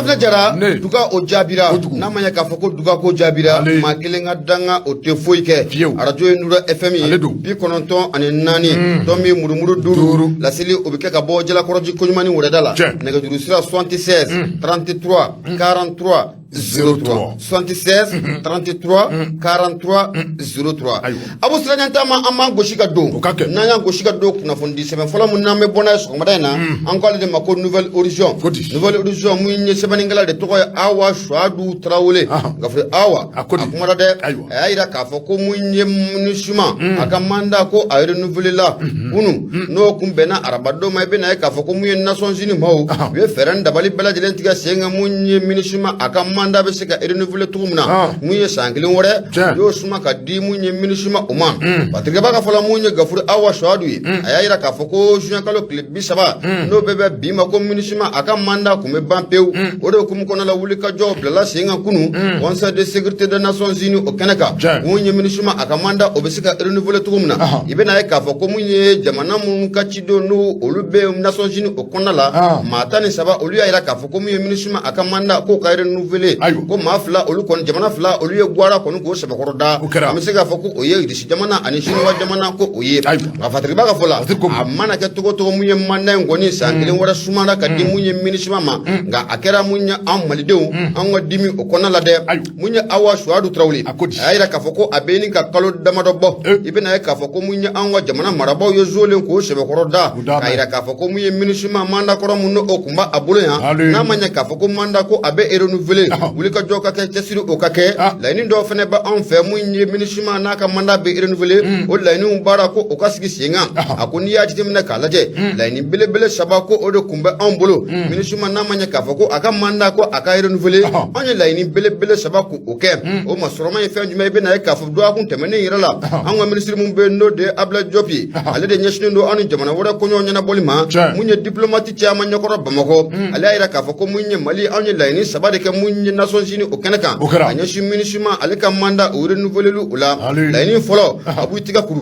Safna Jara duga o jabira namanya ka foko duga ko jabira ma kelenga danga o te foike radio Nura FM bi kononton ani nani tomi murumuru duru la seli obike ka bo jela koroji konyumani wuradala nega duru sira 76 33 43 03 76 33 43 03 Abu Siranyanta ma amma goshika do nanya goshika do kuna fondi sebe fola mun na me bona so madana encore de mako nouvelle horizon mu nye sebani ngala de toko awa shwadu trawole ngafre awa akumara de ayira ka foko mu nye munishuma akamanda ko ayre nouvelle la unu no kumbena arabado mai bena ka foko mu nye nason jini mawo we feranda bali bela jelentiga senga mu nye munishuma akamanda be seka ayre nouvelle tumuna mu nye sangili wore yo suma ka di mu nye munishuma uma patriga baka fola mu nye gafre awa shwadu ayira ka foko junya kalo clip bisaba no bebe bima ko munishuma akamanda kume bampeu odo kum kono la wulika job la singa kunu conseil de sécurité des nations unies au Canada munye minishuma akamanda obesika renouveler tumuna ibena e ka foko munye jamana mun kachido no olube nations unies au konala matani saba olu ya ira ka foko munye minishuma akamanda ko ka renouveler ko mafla olu kon jamana fla olu ye gwara kono ko sebe koroda amesika foko oye disi jamana ani shinu wa jamana ko oye afatri baga fola amana ke to munye manda ngoni sangile wora sumara ka di munye minishuma ma nga akera munya amalidew anwa dimi okona la de munya awa shwadu trawli ayira kafoko abeni ka kalo damado bo ibena kafoko munya anwa jamana marabo yozole ko shebe koroda ayira kafoko munya minishima manda koro munno okumba abulo ya na manya kafoko manda ko abe renouveler wulika joka ke tesiru okake laini do fene ba anfe munya minishima na ka manda be renouveler o laini mbara ko okasigi singa akuni ya jitimna kalaje laini bele shabako odo kumba ambulo minishima na manya kafoko aka manda ko aka renouveler anya laini bele sabaku oke o masoroma yefe njuma be na kafo do akun temene yirala anwa ministre mun be no de abla jopi ale de nyeshne ndo anu jamana wora ko nyonya na bolima munye diplomatique ya manya ko bamako ale ayira kafoko munye mali anya laini sabade ke munye nason jini okenaka anya shi minishima ale ka manda o renouveler lu ula laini folo abu tiga kuru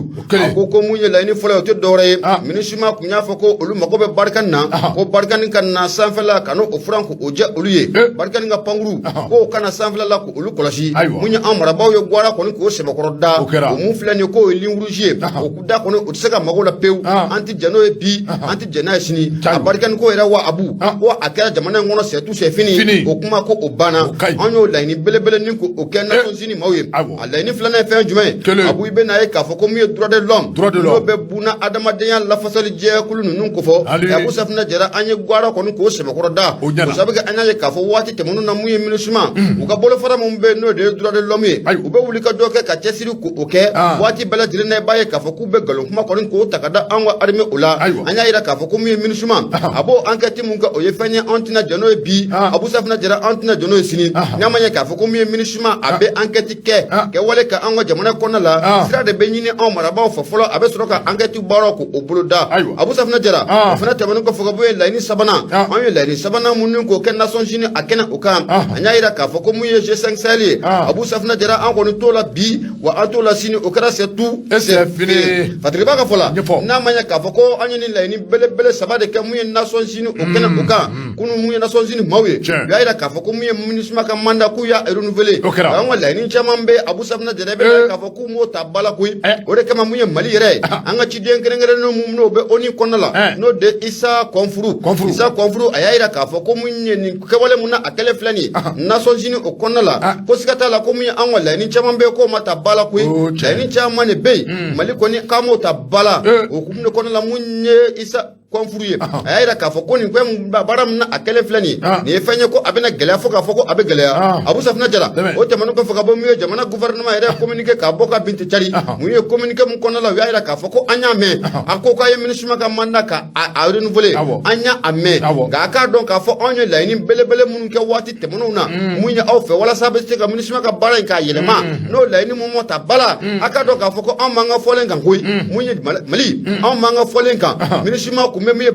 ko munye laini folo to dore minishima kunya foko olu makobe barkan na ko barkan kan na sanfela kanu ofranko oje oluye barkan nga panguru ko kana sanfela la ko olu kolashi munya amara bawo yo gwara ko ko sebe koroda o mu flani ko lingurujier o kuda ko o tsega magola pew anti jano epi anti jana shini barkan ko era wa abu o akara jamana ngono setu se fini o kuma ko obana onyo laini bele ni ko o kenna so zini mawe alaini flana fe jume abu ibe na e ka fo ko mu droit de l'homme no be buna adama de yan la fasali je kulu nun ko fo abu safna jara anye gwara ko ko sebe koroda o sabaga anya ka fo wati te monu na muye minusuma uka bolo fara mumbe no de droit de l'homme ube wulika doke ka chesiru ko oke wati bela direne baye ka fo kube galon kuma ko ko takada anwa arme ula anya ira ka fo ko muye minusuma abo enquête munka o yefanya antina jano bi abu safna jara antina jano sini nyamanya ka fo ko muye minusuma abe enquête ke wale ka anwa jamana konna la sira de benyini on maraba fo folo abe soroka enquête baroko obuluda abu safna jara fana tabanu ko fo ko boye laini sabana anya laini sabana munun ko ken nason jini akena okam anya ira ka fo ko muye G5 sali abu safna jara an ko tola bi wa atola sini okara c'est tout c'est fini fatriba ka fola na manya ka fo ko anya ni laini bele sabade ke muye nason jini okena okam kunu muye nason jini mawe ya ira ka fo ko muye munisma ka manda ku ya renouveler an wa laini chamambe abu safna jara be ka fo ko mo tabala ku ore kama muye mali re anga chiden kerengere no mumno be oni konala no de isa konfuru ayaira ka fo ko munye ni kewale muna akele flani nason jini okonala ko sikata la ko munye anwa la ni chama be ko mata bala ku la ni chama ne be mali ko ni kamo ta bala o kumne konala munye isa konfuruye ayira ka fo ko ni kwem baram na akele flani ni fenye ko abena gele fo ka fo ko abe gele abu safna jara o te manu ko fo ka bo miyo jamana gouvernement ere communiquer ka boka binti chari muye communiquer mun konala ayira ka fo ko anya me akoko ye ministre ka manda ka a renouveler anya ame ga ka don ka fo onye laini bele mun ke wati te munu na munya au fe wala sabe te ka ministre ka bara ka yelema no laini mu mota bala aka don ka fo ko amanga folen kan hoy munya mali amanga folen kan ministre kun bɛ min ye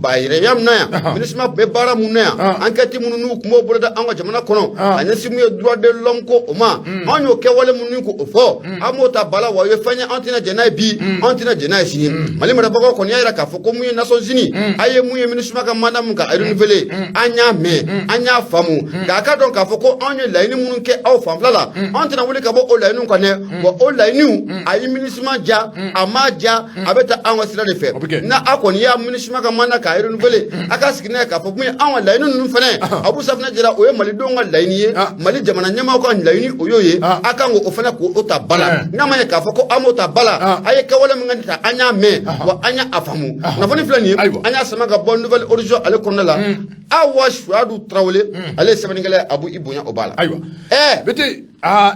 bayɛrɛya min na yan MINUSMA kun bɛ baara mun na yan enquête minnu n'u kun b'o boloda an ka jamana kɔnɔ a ɲɛsin mun ye droit de l'homme ko o ma anw y'o kɛwale minnu ko o fɔ an b'o ta bala wa o ye fɛn ye an tɛna jɛ n'a ye bi an tɛna jɛ n'a ye sini Mali marabagaw kɔni y'a jira k'a fɔ ko mun ye Nations Unies a ye mun ye MINUSMA ka mandat mun ka renouveler an y'a mɛn an y'a faamu nka a ka dɔn k'a fɔ ko anw ye laɲini minnu kɛ aw fanfɛla la an tɛna wuli ka bɔ o laɲiniw kan dɛ wa o laɲiniw a ye MINUSMA ja a ma ja a bɛ taa an ka sira de fɛ n'a a kɔni y'a MINUSMA ka mandat k'a renouveler a ka sigi n'a ye k'a fɔ mun ye an ka laɲini ninnu fana Abu Safinɛ Jara o ye malidenw ka laɲini ye Mali jamana ɲɛmaaw ka laɲini o y'o ye a kan k'o fana k'o ta bala n'a ma ye k'a fɔ ko an m'o ta bala a ye kɛwale min kɛ an y'a mɛn wa an y'a faamu kunnafoni filɛ nin ye an y'a sama ka bɔ Nouvelle Horizon ale kɔnɔna la Awa Suadu Tarawele ale ye sɛbɛnnikɛla ye Abu i bonya o b'a la ayiwa bete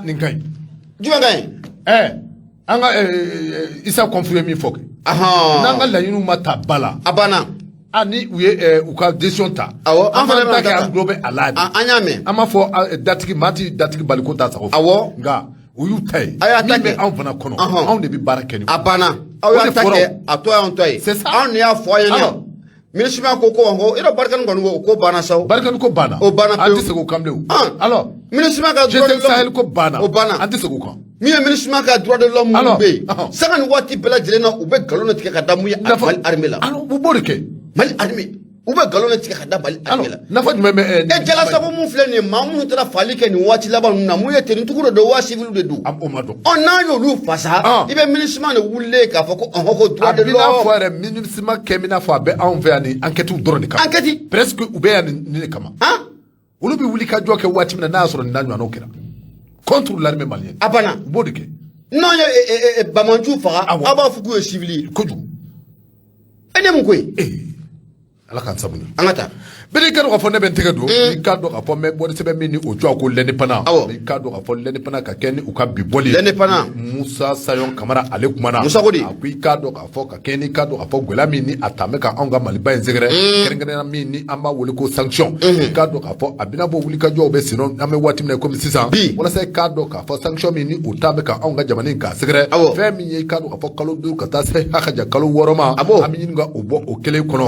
nin ka ɲi jumɛn ka ɲi an ka Isa Kɔnfu ye min fɔ kɛ n'an ka laɲiniw ma ta bala a banna ni u ye u ka décision ta awɔ an fana ta kɛ an tulo bɛ a la an y'a mɛn an m'a fɔ datigi maa ti datigi bali ko t'a sago awɔ nka u y'u ta ye a y'a ta min kɛ bɛ anw fana kɔnɔ anw de bɛ baara kɛ ni a banna aw y'a ta kɛ a tɔ y'anw tɔ ye anw de y'a fɔ a ɲɛna MINUSMA ko yɔrɔ barikani kɔni ko o ko banna sa barikani ko banna o banna an tɛ segin o kan bilen alors MINUSMA ka droit de l'homme Sahel ko banna o banna an tɛ segin o kan min ye MINUSMA ka droit de l'homme minnu bɛ yen sanga ni waati bɛɛ lajɛlen na u bɛ nkalon de tigɛ ka da mun ye Mali armée la u b'o de kɛ Mali armée u bɛ nkalon de tigɛ ka da Mali armée la nafa jumɛn bɛ jalasago mun filɛ nin ye maa minnu taara fali kɛ nin waati laban ninnu na mun ye tenitugu dɔ don wa civil de don o ma dɔn n'a y'olu fasa i bɛ MINUSMA de wulilen k'a fɔ ko droit de l'homme a bɛ n'a fɔ yɛrɛ MINUSMA kɛ bɛ n'a fɔ a bɛ anw fɛ yan ni enquête dɔrɔn de kama enquête presque u bɛ yan nin de kama olu bɛ wuli ka jɔ kɛ waati min na n'a y'a sɔrɔ nin n'a ɲɔgɔnnaw kɛra contre l'armée malienne a banna u b'o de kɛ n'an ye Bamanju faga aw b'a fɔ k'u ye civil ye kojugu ne mun ko ye ala k'an sabu an ka taa bɛɛ ka dɔn k'a fɔ ne bɛ n tɛgɛ don i k'a dɔn k'a fɔ n bɛ bɔli sɛbɛn min ni o jɔ ko l'indépendant i k'a dɔn k'a fɔ l'indépendant ka kɛ ni u ka bi bɔli l'indépendant Musa Sayon Kamara ale kumana Musa ko di a ko i k'a dɔn k'a fɔ ka kɛ ni k'a dɔn k'a fɔ gwɛlɛya min ni a tun bɛ ka anw ka Maliba in sɛgɛrɛ kɛrɛnkɛrɛnnenya min ni an b'a wele ko sanction i k'a dɔn k'a fɔ a bɛna bɔ wulikajɔw bɛ sen an bɛ waati min na komi sisan walasa i k'a dɔn k'a fɔ sanction min ni o t'a bɛ ka anw ka jamana in k'a sɛgɛrɛ fɛn min ye i k'a dɔn k'a fɔ kalo 5 ka taa se hakaja kalo 6 ma an bɛ ɲini ka o bɔ o kelen kɔnɔ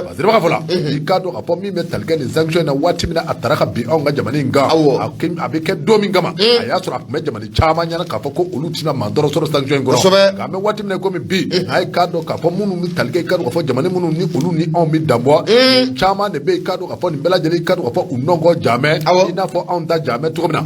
Baziriba ka fɔ la i k'a dɔn k'a fɔ min bɛ tali kɛ nin sanction na waati min na a taara ka bin anw ka jamana in kan a bɛ kɛ don min kama a y'a sɔrɔ a tun bɛ jamana caman ɲɛna k'a fɔ ko olu tɛna maa dɔrɔn sɔrɔ sanction in kɔnɔ nka an bɛ waati min na komi bi a ye k'a dɔn k'a fɔ minnu bɛ tali kɛ i k'a dɔn k'a fɔ jamana minnu ni olu ni anw bɛ danbɔ caman de bɛ yen i k'a dɔn k'a fɔ nin bɛɛ lajɛlen i k'a dɔn k'a fɔ u nɔnkɔ jamɛ i n'a fɔ anw ta jamɛ cogo min na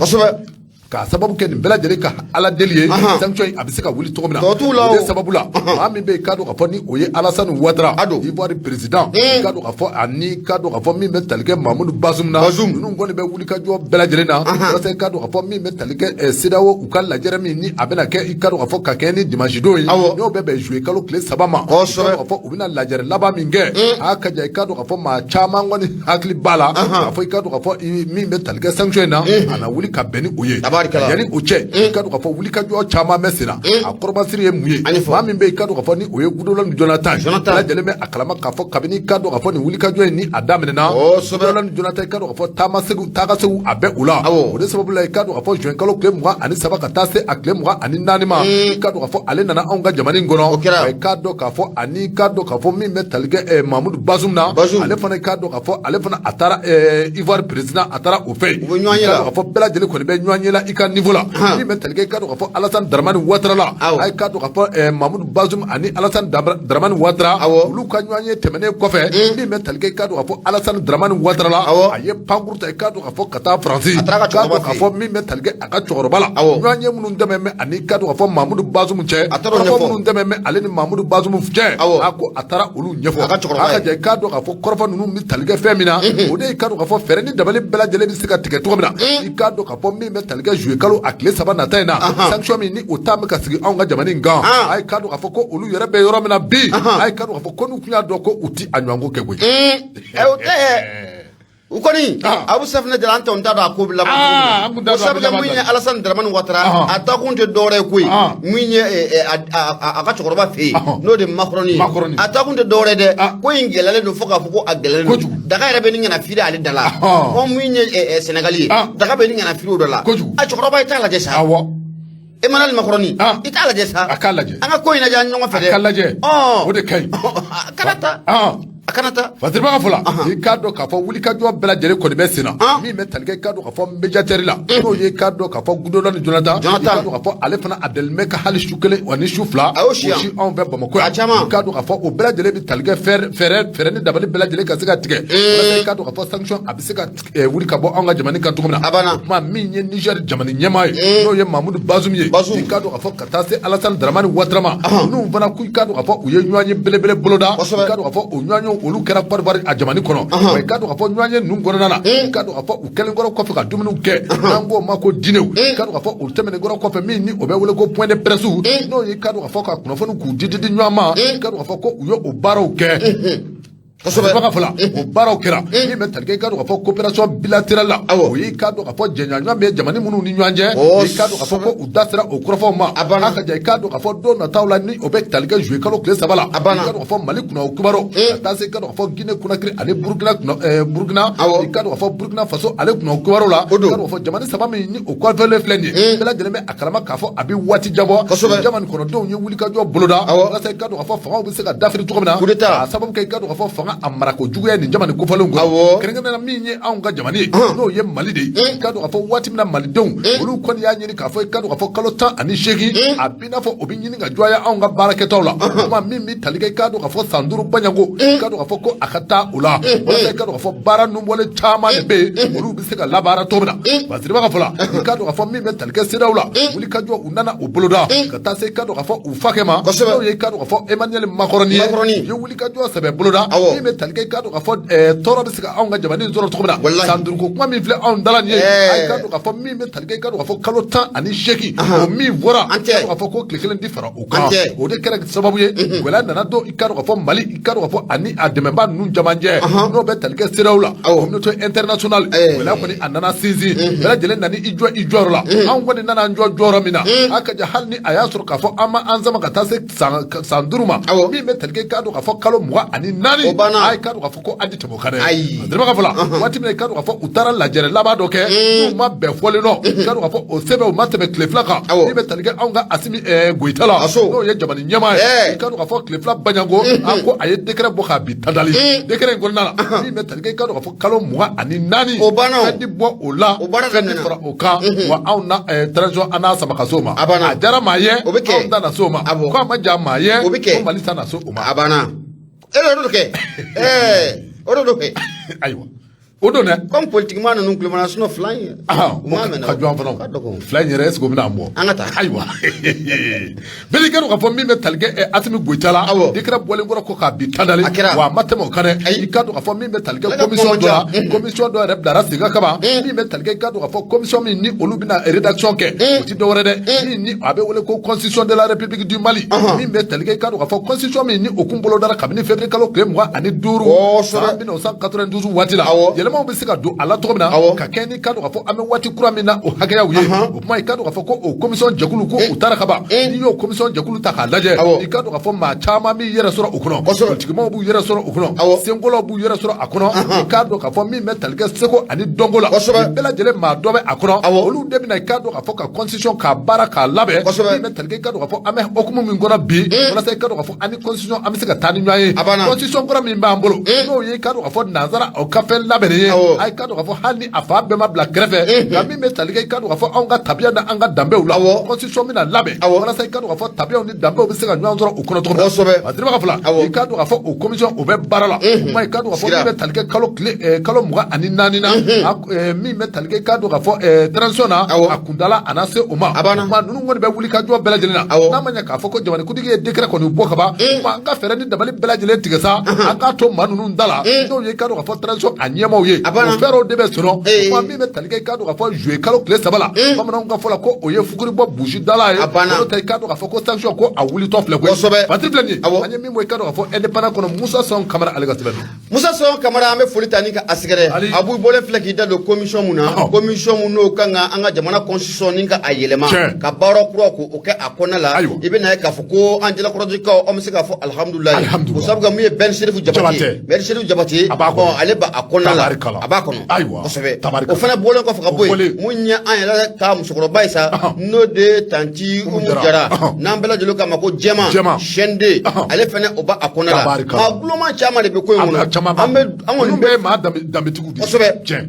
k'a sababu kɛ nin bɛɛ lajɛlen ka ala deli ye sanction in a bɛ se ka wuli cogo min na o de sababu la maa min bɛ yen k'a dɔn k'a fɔ ni o ye Alassane Ouattara Ivoire président i k'a dɔn k'a fɔ ani k'a dɔn k'a fɔ min bɛ tali kɛ Mamadou Bazoum na ninnu kɔni bɛ wuli ka jɔ bɛɛ lajɛlen na walasa i k'a dɔn k'a fɔ min bɛ tali kɛ CEDEAO u ka lajɛrɛ min ni a bɛna kɛ i k'a dɔn k'a fɔ ka kɛ ni dimanche don ye n'o bɛɛ bɛ jouer kalo tile 3 ma i k'a dɔn k'a fɔ u bɛna lajɛrɛ laban min kɛ a ka jan i k'a dɔn k'a fɔ maa caman kɔni hakili b'a la k'a fɔ i k'a dɔn k'a fɔ min bɛ tali kɛ sanction in na a na wuli ka bɛn ni o ye yanni o cɛ i ka dɔn k'a fɔ wulikajɔ caman bɛ sen na a kɔrɔmasiri ye mun ye maa min bɛ yen i ka dɔn k'a fɔ ni o ye Goodluck Jonathan bɛɛ lajɛlen bɛ a kalama k'a fɔ kabini i ka dɔn k'a fɔ nin wulikajɔ in ni a daminɛna Goodluck Jonathan i ka dɔn k'a fɔ taga segu a bɛ o la o de sababu la i ka dɔn k'a fɔ juin kalo tile 23 ka taa se a tile 24 ma i ka dɔn k'a fɔ ale nana anw ka jamana in kɔnɔ i ka dɔn k'a fɔ ani i ka dɔn k'a fɔ min bɛ tali kɛ Mamadou Bazoum na ale fana i ka dɔn k'a fɔ ale fana a taara Ivoire président a taara o fɛ yen i ka dɔn k'a fɔ bɛɛ lajɛlen kɔni bɛ ɲɔgɔn ye la i ka niveau la min bɛ tali kɛ i ka dɔn k'a fɔ Alassane Dramane Ouattara la a ye k'a dɔn k'a fɔ Mamadou Bazoum ani Alassane Dramane Ouattara olu ka ɲɔgɔn ye tɛmɛnen kɔfɛ min bɛ tali kɛ i ka dɔn k'a fɔ Alassane Dramane Ouattara la a ye pankuru ta i ka dɔn k'a fɔ ka taa Faransi k'a dɔn k'a fɔ min bɛ tali kɛ a ka cɛkɔrɔba la ɲɔgɔn ye minnu dɛmɛ bɛ ani i ka dɔn k'a fɔ Mamadou Bazoum cɛ a fɔ minnu dɛmɛ bɛ ale ni Mamadou Bazoum cɛ a ko a taara olu ɲɛfɔ a ka jan i k'a dɔn k'a fɔ kɔrɔfɔ ninnu bɛ tali kɛ fɛn min na o de i ka dɔn k'a fɔ fɛɛrɛ ni dabali bɛɛ lajɛlen bɛ se ka tigɛ cogo min na i k'a dɔn k'a fɔ min bɛ tali kɛ juillet kalo a tile 3 nata in na sanction min ni o taa bɛ ka sigi anw ka jamana in kan a ye k'a dɔn k'a fɔ ko olu yɛrɛ bɛ yɔrɔ min na bi a ye k'a dɔn k'a fɔ ko n'u tun y'a dɔn ko u ti a ɲɔgɔnko kɛ koyi u kɔni Abu Safinɛ Jara an t'a dɔn a ko bɛ laban o sababu mun ye Alassane Dramane Ouattara a takun tɛ dɔwɛrɛ ye koyi mun ye a ka cɛkɔrɔba fɛ yen n'o de ye Macron ye a takun tɛ dɔwɛrɛ dɛ ko in gɛlɛyalen don fo k'a fɔ ko a gɛlɛyalen don daga yɛrɛ bɛ ni ŋana firi ale da la ko mun ye Sénégal ye daga bɛ ni ŋana firi o dɔ la a cɛkɔrɔba ye t'a lajɛ sa Emmanuel Macron ita lajɛ sa a k'a lajɛ an ka ko in lajɛ an ɲɔgɔn fɛ dɛ a k'a lajɛ o de ka ɲi a kana taa a kana taa Fadiriba ka fɔ la i k'a dɔn k'a fɔ wulikajɔ bɛɛ lajɛlen kɔni bɛ sen na min bɛ tali kɛ i k'a dɔn k'a fɔ médiateur la n'o ye i k'a dɔn k'a fɔ Goudron ni Jonathan i k'a dɔn k'a fɔ ale fana a dalen bɛ ka hali su kelen wa ni su fila o si anw fɛ Bamakɔ yan i k'a dɔn k'a fɔ o bɛɛ lajɛlen bɛ tali kɛ fɛɛrɛ ni dabali bɛɛ lajɛlen ka se ka tigɛ walasa i k'a dɔn k'a fɔ sanction a bɛ se ka wuli ka bɔ anw ka jamana kan cogo min na o tuma min ye Niger jamana ɲɛmaa ye n'o ye Mahamudu Bazoum ye i k'a dɔn k'a fɔ ka taa se Alassane Dramane Ouattara ma n'u fana i k'a dɔn k'a fɔ u ye ɲɔgɔn ye belebele boloda i k'a dɔn k'a fɔ o ɲɔgɔn ye olu kɛra Côte d'Ivoire a jamana kɔnɔ wa i k'a dɔn k'a fɔ ɲɔgɔn ye ninnu kɔnɔna na i k'a dɔn k'a fɔ u kɛlen kɔrɔ kɔfɛ ka dumuniw kɛ n'an k'o ma ko diinɛw i k'a dɔn k'a fɔ u tɛmɛnen kɔrɔ kɔfɛ min ni o bɛ wele ko point de presse n'o ye i k'a dɔn k'a fɔ ka kunnafoni k'u di ɲɔgɔn ma i k'a dɔn k'a fɔ ko u ye o baaraw kɛ kosɛbɛ baga fɔla o baaraw kɛra min bɛ tali kɛ i k'a dɔn k'a fɔ coopération bilatérale la o ye i k'a dɔn k'a fɔ jɛɲɔgɔnya bɛ jamana minnu ni ɲɔgɔn cɛ i k'a dɔn k'a fɔ ko u da sera o kɔrɔfɔw ma a ka jan i k'a dɔn k'a fɔ don nataw la ni o bɛ tali kɛ juillet kalo tile 3 la i k'a dɔn k'a fɔ Mali kunna o kibaru ka taa se i k'a dɔn k'a fɔ Guinée Conakry ani Burkina i k'a dɔn k'a fɔ Burkina Faso ale kunna o kibaru la i k'a dɔn k'a fɔ jamana 3 min ni o kɔfɛlen filɛ nin ye bɛɛ lajɛlen bɛ a kalama k'a fɔ a bɛ waati jan bɔ jamana kɔnɔdenw ye wulikajɔ boloda walasa i k'a dɔn k'a fɔ fangaw bɛ se ka dafiri cogo min na a sababu kɛ i k'a dɔn k'a fɔ fanga a marako jugu nin jamana kofɔlenw kɔ kɛrɛnkɛrɛnnenya min ye anw ka jamana ye n'o ye Mali de ye i k'a dɔn k'a fɔ waati min na malidenw olu kɔni y'a ɲini k'a fɔ i k'a dɔn k'a fɔ kalo 18 a b'i n'a fɔ o bɛ ɲini ka jɔya anw ka baarakɛtaw la tuma min bɛ tali kɛ i k'a dɔn k'a fɔ san 5 baɲanko i k'a dɔn k'a fɔ ko a ka taa o la walasa i k'a dɔn k'a fɔ baara nubɔlen caman de bɛ yen olu bɛ se ka labaara cogo min na Fadiriba ka fɔ la i k'a dɔn k'a fɔ min bɛ tali kɛ CEDEAO la wulikajɔ u nana o boloda ka taa se i k'a dɔn k'a fɔ u fakɛ ma n'o ye i k'a dɔn k'a fɔ Emmanuel Macron ye u ye wulikajɔ sɛbɛn boloda min bɛ tali kɛ i k'a dɔn k'a fɔ tɔɔrɔ bɛ se ka anw ka jamana in sɔrɔ cogo min na san 5 ko kuma min filɛ anw dala nin ye a ka dɔn k'a fɔ min bɛ tali kɛ i ka dɔn k'a fɔ kalo 18 o min fɔra k'a fɔ ko tile 1 tɛ fara o kan o de kɛra sababu ye gɛlɛya nana don i ka dɔn k'a fɔ Mali i ka dɔn k'a fɔ ani a dɛmɛbaa ninnu jamajɛ n'o bɛ tali kɛ CEDEAO la communauté internationale gɛlɛya kɔni a nana sinsin bɛɛ lajɛlen nana i jɔ i jɔyɔrɔ la anw kɔni nana an jɔ jɔyɔrɔ min na a ka jan hali ni a y'a sɔrɔ k'a fɔ an ma an sama ka taa se san 5 ma min bɛ tali kɛ i ka dɔn k'a fɔ kalo 24 a ye ka dɔn k'a fɔ ko an tɛ tɛmɛ o kan dɛ Fadiriba ka fɔ la waati min na i ka dɔn k'a fɔ u taara lajɛrɛ laban dɔ kɛ n'u ma bɛn fɔlen nɔ i ka dɔn k'a fɔ o sɛbɛn u ma tɛmɛ tile 2 kan min bɛ tali kɛ anw ka Asimi Goyita la n'o ye jamana ɲɛmaa ye i ka dɔn k'a fɔ tile 2 baɲanko ko a ye décret bɔ k'a bin tandali décret in kɔnɔna la min bɛ tali kɛ i ka dɔn k'a fɔ kalo 24 fɛn tɛ bɔ o la fɛn tɛ fara o kan wa anw na transition an n'a sama ka s'o ma a diyara maa ye anw ta na s'o ma ko a ma diya maa ye ko Mali ta na s'o ma a banna o de kɛ o de kɛ ayiwa o don dɛ comme politiquement ninnu kulemana sinon filan ye u m'a mɛn ka jɔn fana filan yɛrɛ est-ce que o bɛna bɔ an ka taa ayiwa bɛɛ kɛra k'a fɔ min bɛ tali kɛ Asimi Goyita la décret bɔlen kɔrɔ ko k'a bin tandali wa a ma tɛmɛ o kan dɛ i ka dɔn k'a fɔ min bɛ tali kɛ commission dɔ la commission dɔ yɛrɛ bilara sen kan kaban min bɛ tali kɛ i ka dɔn k'a fɔ commission min ni olu bɛna rédaction kɛ o ti dɔwɛrɛ dɛ min ni a bɛ wele ko constitution de la République du Mali min bɛ tali kɛ i ka dɔn k'a fɔ constitution min ni o kun bolodara kabini février kalo tile 25 san 1992 waati la yɛlɛmaw bɛ se ka don a la cogo min na ka kɛ ni ka dɔn k'a fɔ an bɛ waati kura min na o hakɛyaw ye o kuma i ka dɔn k'a fɔ ko o commission jɛkulu ko u taara kaban n'i y'o commission jɛkulu ta k'a lajɛ i ka dɔn k'a fɔ maa caman b'i yɛrɛ sɔrɔ o kɔnɔ politikimaw b'u yɛrɛ sɔrɔ o kɔnɔ senkolaw b'u yɛrɛ sɔrɔ a kɔnɔ i k'a dɔn k'a fɔ min bɛ tali kɛ seko ani dɔnko la bɛɛ lajɛlen maa dɔ bɛ a kɔnɔ olu de bɛna i k'a dɔn k'a fɔ ka constitution k'a baara k'a labɛn min bɛ tali kɛ i ka dɔn k'a fɔ an bɛ hukumu min kɔnɔ bi walasa i ka dɔn k'a fɔ an ni constitution an bɛ se ka taa ni ɲɔgɔn ye constitution kɔrɔ min b'an bolo n'o ye i ka dɔn k'a fɔ nanzara o ka fɛn labɛnnen ye a i ka dɔn k'a fɔ hali ni a fa bɛɛ ma bila kɛrɛfɛ nka min bɛ tali kɛ i ka dɔn k'a fɔ anw ka tabiya ni an ka danbew la constitution bɛna labɛn walasa i ka dɔn k'a fɔ tabiyaw ni danbew bɛ se ka ɲɔgɔn sɔrɔ o kɔnɔ cogo min na a diriba ka fɔ la i ka dɔn k'a fɔ o commission o bɛ baara la o kuma i ka dɔn k'a fɔ min bɛ tali kɛ kalo 24 na min bɛ tali kɛ i ka dɔn k'a fɔ transition na a kuntala a na se o ma o kuma ninnu kɔni bɛ wuli ka jɔ bɛɛ lajɛlen na n'a ma ɲɛ k'a fɔ ko jamanakutigi ye décret kɔni bɔ ka ban kuma an ka fɛɛrɛ ni dabali bɛɛ lajɛlen tigɛ sa an k'a to maa ninnu da la n'o ye i ka dɔn k'a fɔ transition a ɲɛmaaw ye o fɛɛrɛw de bɛ sɔrɔ kuma min bɛ tali kɛ i ka dɔn k'a fɔ juillet kalo tile 3 la bamananw ka fɔ la ko o ye fukuri bɔ burusi dala ye n'o tɛ i ka dɔn k'a fɔ ko sanction ko a wulitɔ filɛ koyi Patrik filɛ nin ye an ye min bɔ i ka dɔn k'a fɔ indépendant kɔnɔ Musa Sɔn Kamara ale ka sɛbɛn don Musa Sɔn Kamara an bɛ foli ta ni ka a sɛgɛrɛ a b'u bɔlen filɛ k'i da don commission mun na commission mun n'o kan ka an ka jamana constitution ni ka a yɛlɛma ka baara kura ko o kɛ a kɔnɔna la i bɛna ye k'a fɔ ko an jalakɔrɔjikaw an bɛ se k'a fɔ alihamudulilayi o sabu ka mun ye Ben Sherifu Jabate Ben Sherifu Jabate ale ba a kɔnɔna la tabarikala abakono aywa tabarikala o fana bolen ko faka boy munya an yala ka musokoroba isa no de tanti umujara nambela jelo kama ko jema shende ale fana oba akona la ma gloma chama de be ko ngono amon be ma dambe tugu di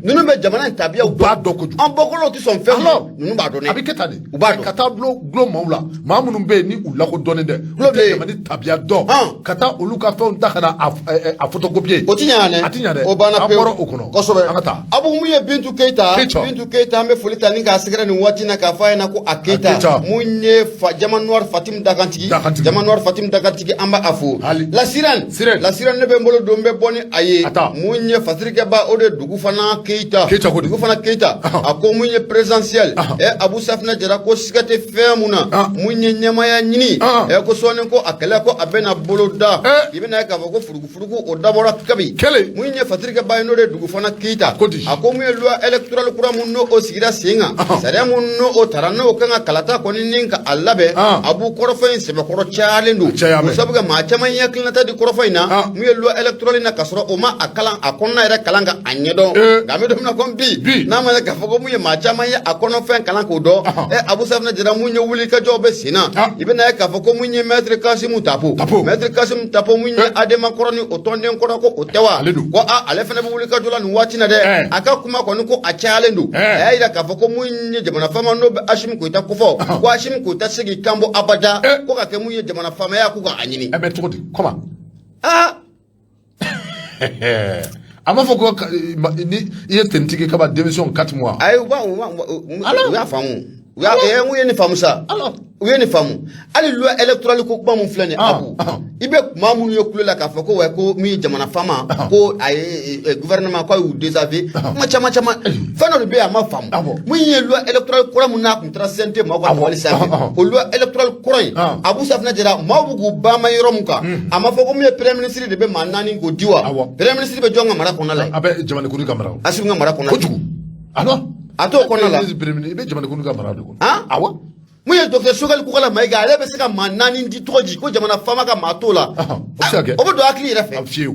nunu be jamana tabia ba dokoju an bokolo ti son fe nunu ba doni abiketa de kata glo maula ma munun be ni ula ko doni de jamani tabia do kata oluka fe on takana a photocopier o tinyane o bana pe kosobe abu muye bintu keita me folita ninga sigara ni wati na ka fa na ko aketa munye jaman noir fatim dakantigi amba afu la siran ne be mbolo do mbe boni aye munye fatrike ba ode dugu fana keita ako munye présentiel abu safna jara ko sigate femuna munye nyama ya nyini ko sonen ko akala ko abena bolo da ibena ka ko furugu o dabora kabi munye fatrike ba no de dugu fana keita ako munye loi électoral kura munno o sigira singa sare munno o tarano kanga kalata ko ninka allabe abu korofin sebe koro chalendu musabuga ma chaman yaklinata di korofina munye loi électoral na kasro o ma akalan akonna era kalanga anyedo game do na kombi na ma ka fogo munye ma chaman ya akono fen kalan ko do abu safna jira munye wuli ka jobe sina ibena ka fogo munye maître kasim tapo munye adema koroni o tonden ko o tewa ko ale fena wuli ka jola nu wati na de aka kuma ko ko a chalendu ida ka fogo munye jamana fama no ashim ko ita kufo ko ashim ko ita sigi kambo abada ko ka ke munye jamana fama ya ku ga anyini todi koma ama foko ni iye tentike kaba démission 4 mois ay wa famu uye ni famu sa uye ni famu ali loi électorale ko kuma mun flane abu ibe kuma mun yo kulela ka foko wa ko mi jamana fama ko ay gouvernement ko u désavé ma chama fano be ama famu mun ye loi électorale ko mun na kuntra sente ma ko wali sa ko loi électorale ko abu safna jira ma bugu ba ma yorom ka ama foko mi premier ministre de be manani go diwa premier ministre be jonga mara ko na la abe jamana ko ka mara asu nga mara ko na alors ato ko na la be jamana ko ka mara ko awa muye docteur Sogal ko kala maiga ale be sika manani ndi toji ko jamana fama ka matola o bo do akli refe afiu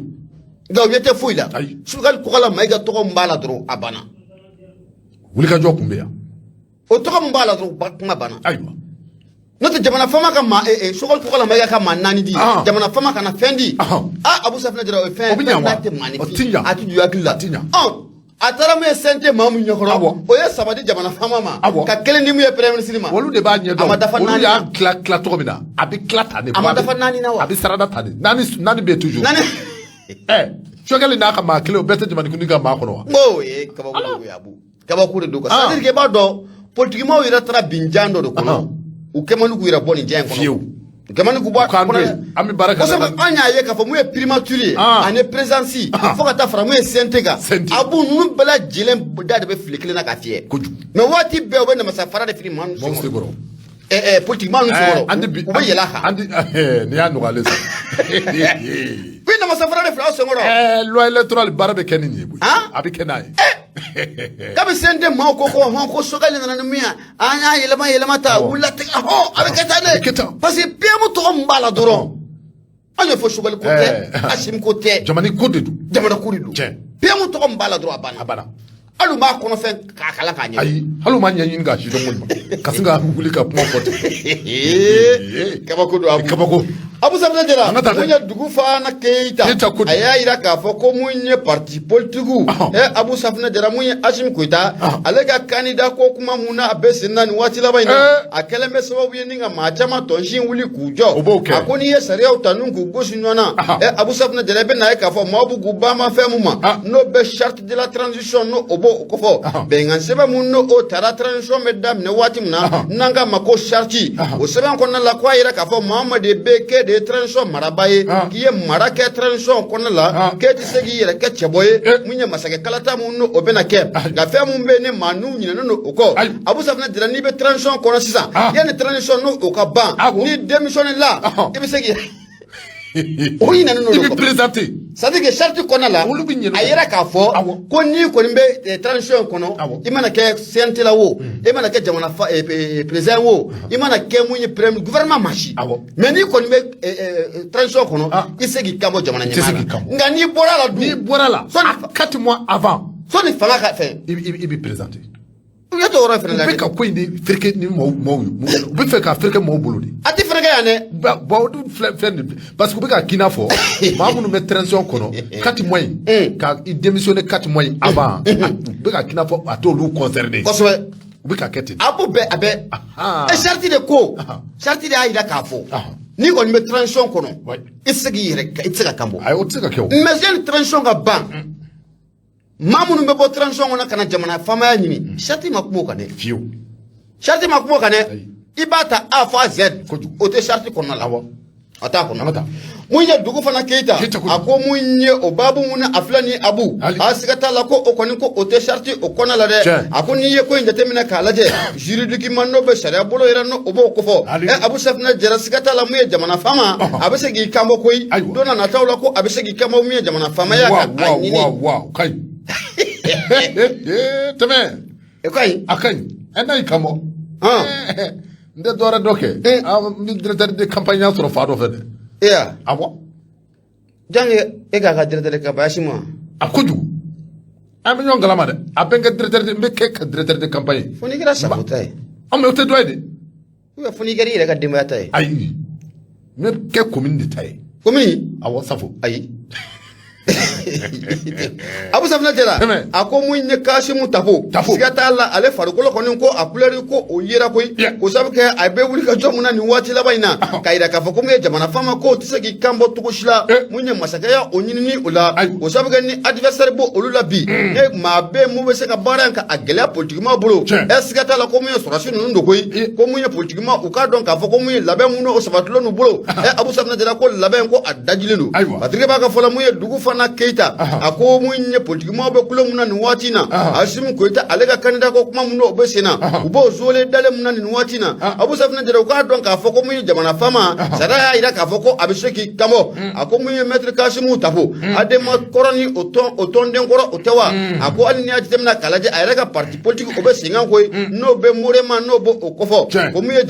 ga yete fuila Sogal ko kala maiga to ko mbala dro abana wuli ka jokumbe ya o to ko mbala dro bakma bana aywa note jamana fama ka ma Sogal ko kala maiga ka manani di jamana fama kana fendi abu safna jira o fen na te mani ati du akli la atara me sente mamu nyokoro o ye sabadi jamana fama ma ka kelen ni mu ye premier ministre ma wolu de ba nye do wolu ya kla to bina abi klata ne amada fa nani na wa abi sarada tani nani be toujours nani Sogal na ka ma kele o bete jamana kuni ka ma kono bo kaba ko do ko c'est-à-dire que ba do politiquement ira tra binjando do kono u kemanu ku ira boni jen kono gamani ku ba ami baraka na anya ye ka fo mu ye primature ane présence fo ka ta fra mu ye sentega abu nu bala jilen da de be flikile na ka fie mais wati be o be na masafara de fini man seguro politiquement nous seguro o be yela ha andi ni ya no gale sa oui na masafara de fra seguro loi électoral barabe kenini abi kenai kabe sende ma ko Sogal na miya anya yelema ta wula ta abekata ne parce que bien mo to mbala doron anya fo Sogal ko te ashim ko te jamani ko de jamana ko ridu bien mo to mbala doron abana alu ma kono fen ka kala ka nya ayi halu ma nya yin ga shi don mun kasinga wuli ka kuma fote kabako do abu sabna jera munya dugu fa na keita aya ira ka fo ko munye parti politique abu sabna jera munye ashim kuita alega candidat ko kuma muna abesina ni wati la bayina akele me sababu yeninga ma chama tonshin wuli kujo akoni ye sariya utanun ku gosunyona abu sabna jera be na ka fo mabu gubama femuma no be charte de la transition no ko fo be ngan seba munno o tara transition medam ne wati muna nanga mako charte o seba ko na la kwa ira ka fo Muhammad Beke de transition marabaye ki ye marake transition kono la ke ti segi yere ke cheboye munya masake kalata munno obena ke ga fe mun be ne manu nyina no oko abu safna dira ni be transition kono sisa ye ne transition no oka ba ni démission la e be segi o ina no il est présenté ça veut dire que charte kono la ayera ka fo ko ni ko be transition kono imana ke sente la wo imana ke jamana président wo imana ke munyi premier gouvernement machi mais ni ko be transition kono isegi kamo jamana nyama nga ni bora la 4 mois avant so ni fala ka fe il est présenté ya to ora fere la be ka ko indi firke ni mo be fe ka firke mo bolodi ati fere ga yane ba du parce que be ka kina fo ma munu met transition kono 4 mois ka il démissionné 4 mois avant be ka kina fo atolu concerné kosobe be ka kete abu be abe e charti de ko charti de ayida ka fo ni ko met transition kono isegi yere itsega kambo ay o tsega kew mais j'ai transition ga ban mamunu be bo transition ona kana jamana fama ya nyimi shati makumo kane fiu shati makumo kane ibata a fa z o te shati konna lawo ata konna mata munye dugu fana keita ako munye o babu muna aflani abu asigata la ko o koni ko o te shati o konna la de ako niye ko indete mina kala je juridique manno be sharia bolo irano o bo ko fo abu safna jara sigata la muye jamana fama abese gi kambo koy dona na tawla ko abese gi kambo muye jamana fama ya ka wow kai teme ekai akan enai kamo nde dora doke mi directeur de campagne sur fado fede abo jange ga directeur de campagne mo akuju am ñoo ngalama de abenga directeur de mbe ke directeur de campagne foni gira sa botay am te doide we foni gari rega dimba tay ay me ke commune de tay commune awo safo ay abu safna jera ako munye kashi mutapo sigata alla ale farukolo konin ko akulari ko o yera koy ko sabke abe wuri ka jomuna ni wati la baina kaida ka fako me jamana fama ko tisegi kambo tukushila munye masaka ya onyini ni ula ko sabke ni adversaire bo olula bi e ma be mu be se ka baranka agela politiquement bolo e sigata la ko munye sorasi ndo koy ko munye politiquement o ka don ka fako munye labe muno o sabatlo no bolo e abu safna jera ko labe ko adajilendo patrike ba ka fola munye dugu na keita ako munye politiquement be kulo munani watina asim koita alega kandida ko kuma muno obesena ubo zole dale munani watina abu safna jere ko don ka foko munye jamana fama sada ya ira ka foko abisheki kamo ako munye maître kasimu tapo ade ma koroni oton den koro otewa ako alni ajitemna kalaje ayraga parti politique obesenga koy no be murema no bo okofo ko munye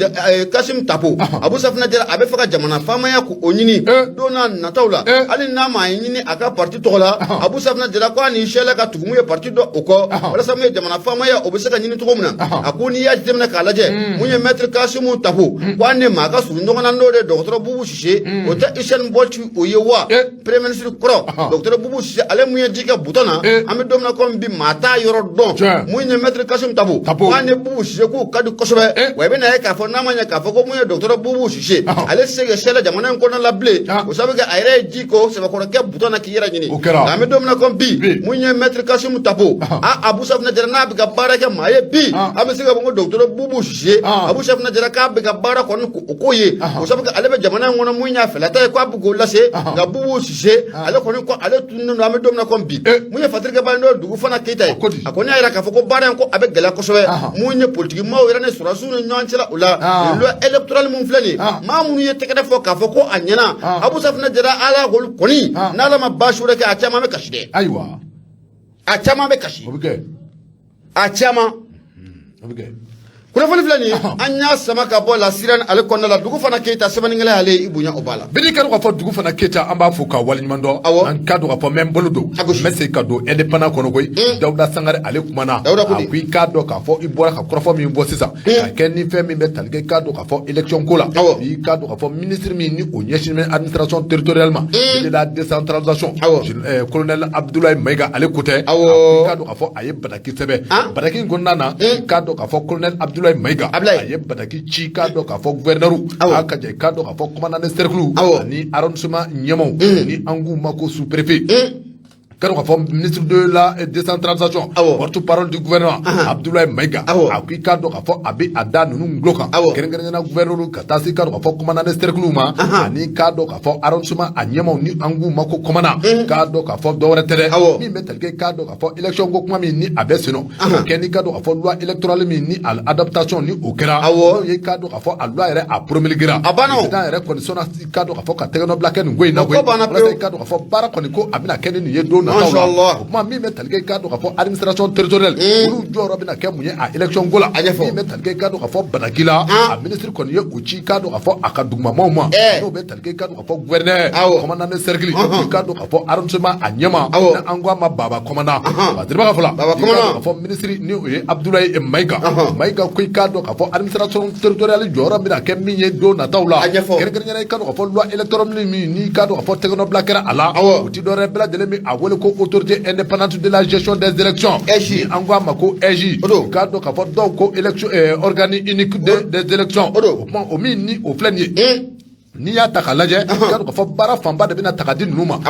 kasim tapo abu safna jere abe faka jamana fama ya ko onyini dona natawla alni na ma nyini aka parti tola abu safna jira ko ani shela ka tugumuye parti do oko wala samuye jamana fama ya obeseka nyini tugumuna akuni ya jitemna kalaje munye maître kasimu tapu kwane maka su ndongana ndore docteur bubu shishe ota ishan bolti oyewa premier ministre kro docteur bubu shishe ale munye jika butona ame domna kom bi mata yoro don munye maître kasimu tapu kwane bubu shishe ku kadu kosobe webe na ka fo namanya ka fo ko munye docteur bubu shishe ale sege shela jamana ko na lable o sabe ga ayre jiko se ba ko ke butona ki yera nyini ame domna kom bi munye maître kasimu tapu abu safna jara na bi ga baraka maye bi ame sege bongo docteur bubu shishe abu safna jara ka bi ga bara ko ko ye o sabe ga ale jamana ngono munya felata ko abu go lase ga bubu shishe ale ko ale tunno no ame domna kom bi munye fatrika ba ndo dugu fana keita akoni ayra ka fo ko bara ko abe gala ko sobe munye politique ma o yera ne surasu no nyancira ula lo electoral mun flani ma munu ye tekada fo ka fo ko anyana abu safna jara ala gol koni nala ma bashure ka achama me kashide aywa achama be kashi obike achama obike kuna fani flani anya sama ka bola siran ale konna la dugu fana keita sebani ngala ale ibunya obala bidi kan ko fo dugu fana keita amba fo ka wali mando an kadu ko même boludo messe kado indépendant kono koy dawda sangare ale kumana akui kado ka fo ibora ka krofo mi mbo sisa ken ni fe mi betal ke kado ka fo élection kola bi kado ka fo ministre mi ni o nyeshime administration territorialement de la décentralisation colonel Abdoulaye Maïga ale kote kado ka fo aye badaki sebe badaki gonnana kado ka fo colonel Abdoulaye Maïga aye badaki ci kado ka fo gouverneur aka je kado ka fo commandant de cercle ni arrondissement Niamou ni angu mako sous préfet ministre de la décentralisation, porte-parole du gouvernement, Abdoulaye Maïga, a qui cadre Abi Ada Nunu Gloka, Kerenga gouverneur Katasi cadre commandant Sterkluma, Ani cadre arrondissement Anyama ni Angu Mako Komana, cadre Doretere, ni metel cadre élection Gokmami ni Abesino, Kenny cadre loi électorale ni à l'adaptation ni au Kera, ye cadre à loi à promulguer. Abano, condition cadre à Tegano Black and Way, cadre Barakoniko, Abina Kenny Yedo. Moi, mi metal cadre rapport administration territoriale. Nous jouons bien à Kemouye à élection Gola. Mi metal cadre rapport Banakila. À ministre Konye Uchi cadre rapport Akadouma Mama. Nous metal cadre rapport gouverneur. Commandant de cercle. Cadre rapport arrondissement à Nyama. Angwa Baba commandant. Badriba Fola. Rapport ministre Niouye Abdoulaye Maïga. Maïga qui cadre rapport administration territoriale. Jouera bien à Kemouye do Nataoula. Quelqu'un cadre rapport loi électorale ni cadre rapport Tegano Blackera Allah. Uti d'ore bela de l'emi à autorité indépendante de la gestion des élections. EJ. Angwa Mako EJ. Cadre rapport donc élection organique unique des élections. Au mini au plénier. Ni ya takalaje kadu ko bara famba de bina takadin numa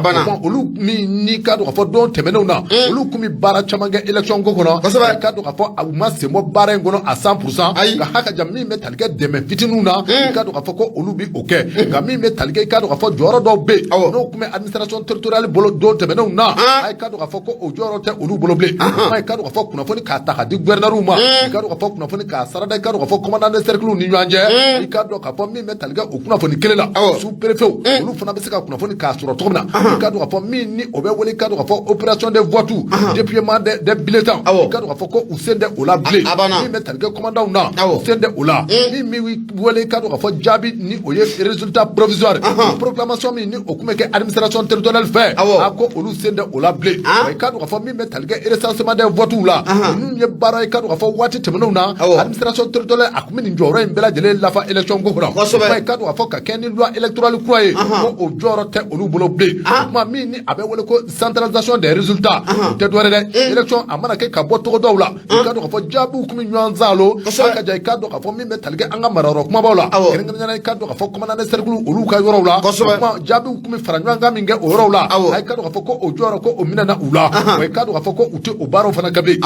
olu ni kadu ko don temenona olu kumi bara chamanga election gokono kadu ko ma semo bara ngono à 100% ga haka jammi metalke deme fitinuna kadu ko olu bi okay ga mi metalke kadu ko joro do be no kumi administration territoriale bolo don temenona ay kadu ko o joro te olu bolo ble ay kadu ko kuna foni ka takadi gouverneur ma kadu ko kuna foni ka sarada kadu ko commandant de cercle ni nyanje kadu ko mi metalke o kuna foni sous-préfet olu fana bɛ se ka kunnafoni k'a sɔrɔ cogo min na i ka dɔn k'a fɔ min ni o bɛ wele i ka dɔn k'a fɔ opération des voitures déploiement des bulletins i ka dɔn k'a fɔ ko u sen tɛ o la bilen min bɛ talikɛ commandant na u sen tɛ o la min wele i ka dɔn k'a fɔ jaabi ni o ye résultat provisoire proclamation min ni o tun bɛ kɛ administration territoriale fɛ a ko olu sen tɛ o la bilen i ka dɔn k'a fɔ min bɛ talikɛ recensement des voitures la ninnu ye baara i ka dɔn k'a fɔ waati tɛmɛnenw na administration territoriale a tun bɛ nin jɔyɔrɔ in bɛɛ lajɛlen lafa élection ko kɔnɔ i ka dɔn k'a fɔ ka kɛ ni loi électorale croyé ko o jɔyɔrɔ tɛ olu bolo bilen kuma min ni a bɛ wele ko centralisation des résultats o tɛ dɔwɛrɛ dɛ élection a mana kɛ ka bɔ togo dɔw la i ka dɔn k'a fɔ jaabiw kun bɛ ɲɔgɔn zalo a ka jan i ka dɔn k'a fɔ min bɛ tali kɛ an ka marayɔrɔ kumabaw la kɛrɛnkɛrɛnnenya i ka dɔn k'a fɔ commandant de cercle olu ka yɔrɔw la kuma jaabiw kun bɛ fara ɲɔgɔn kan min kɛ o yɔrɔw la a ka dɔn k'a fɔ ko o jɔyɔrɔ ko o minɛna u la wa i ka dɔn k'a fɔ ko u tɛ o baaraw fana kɛ bilen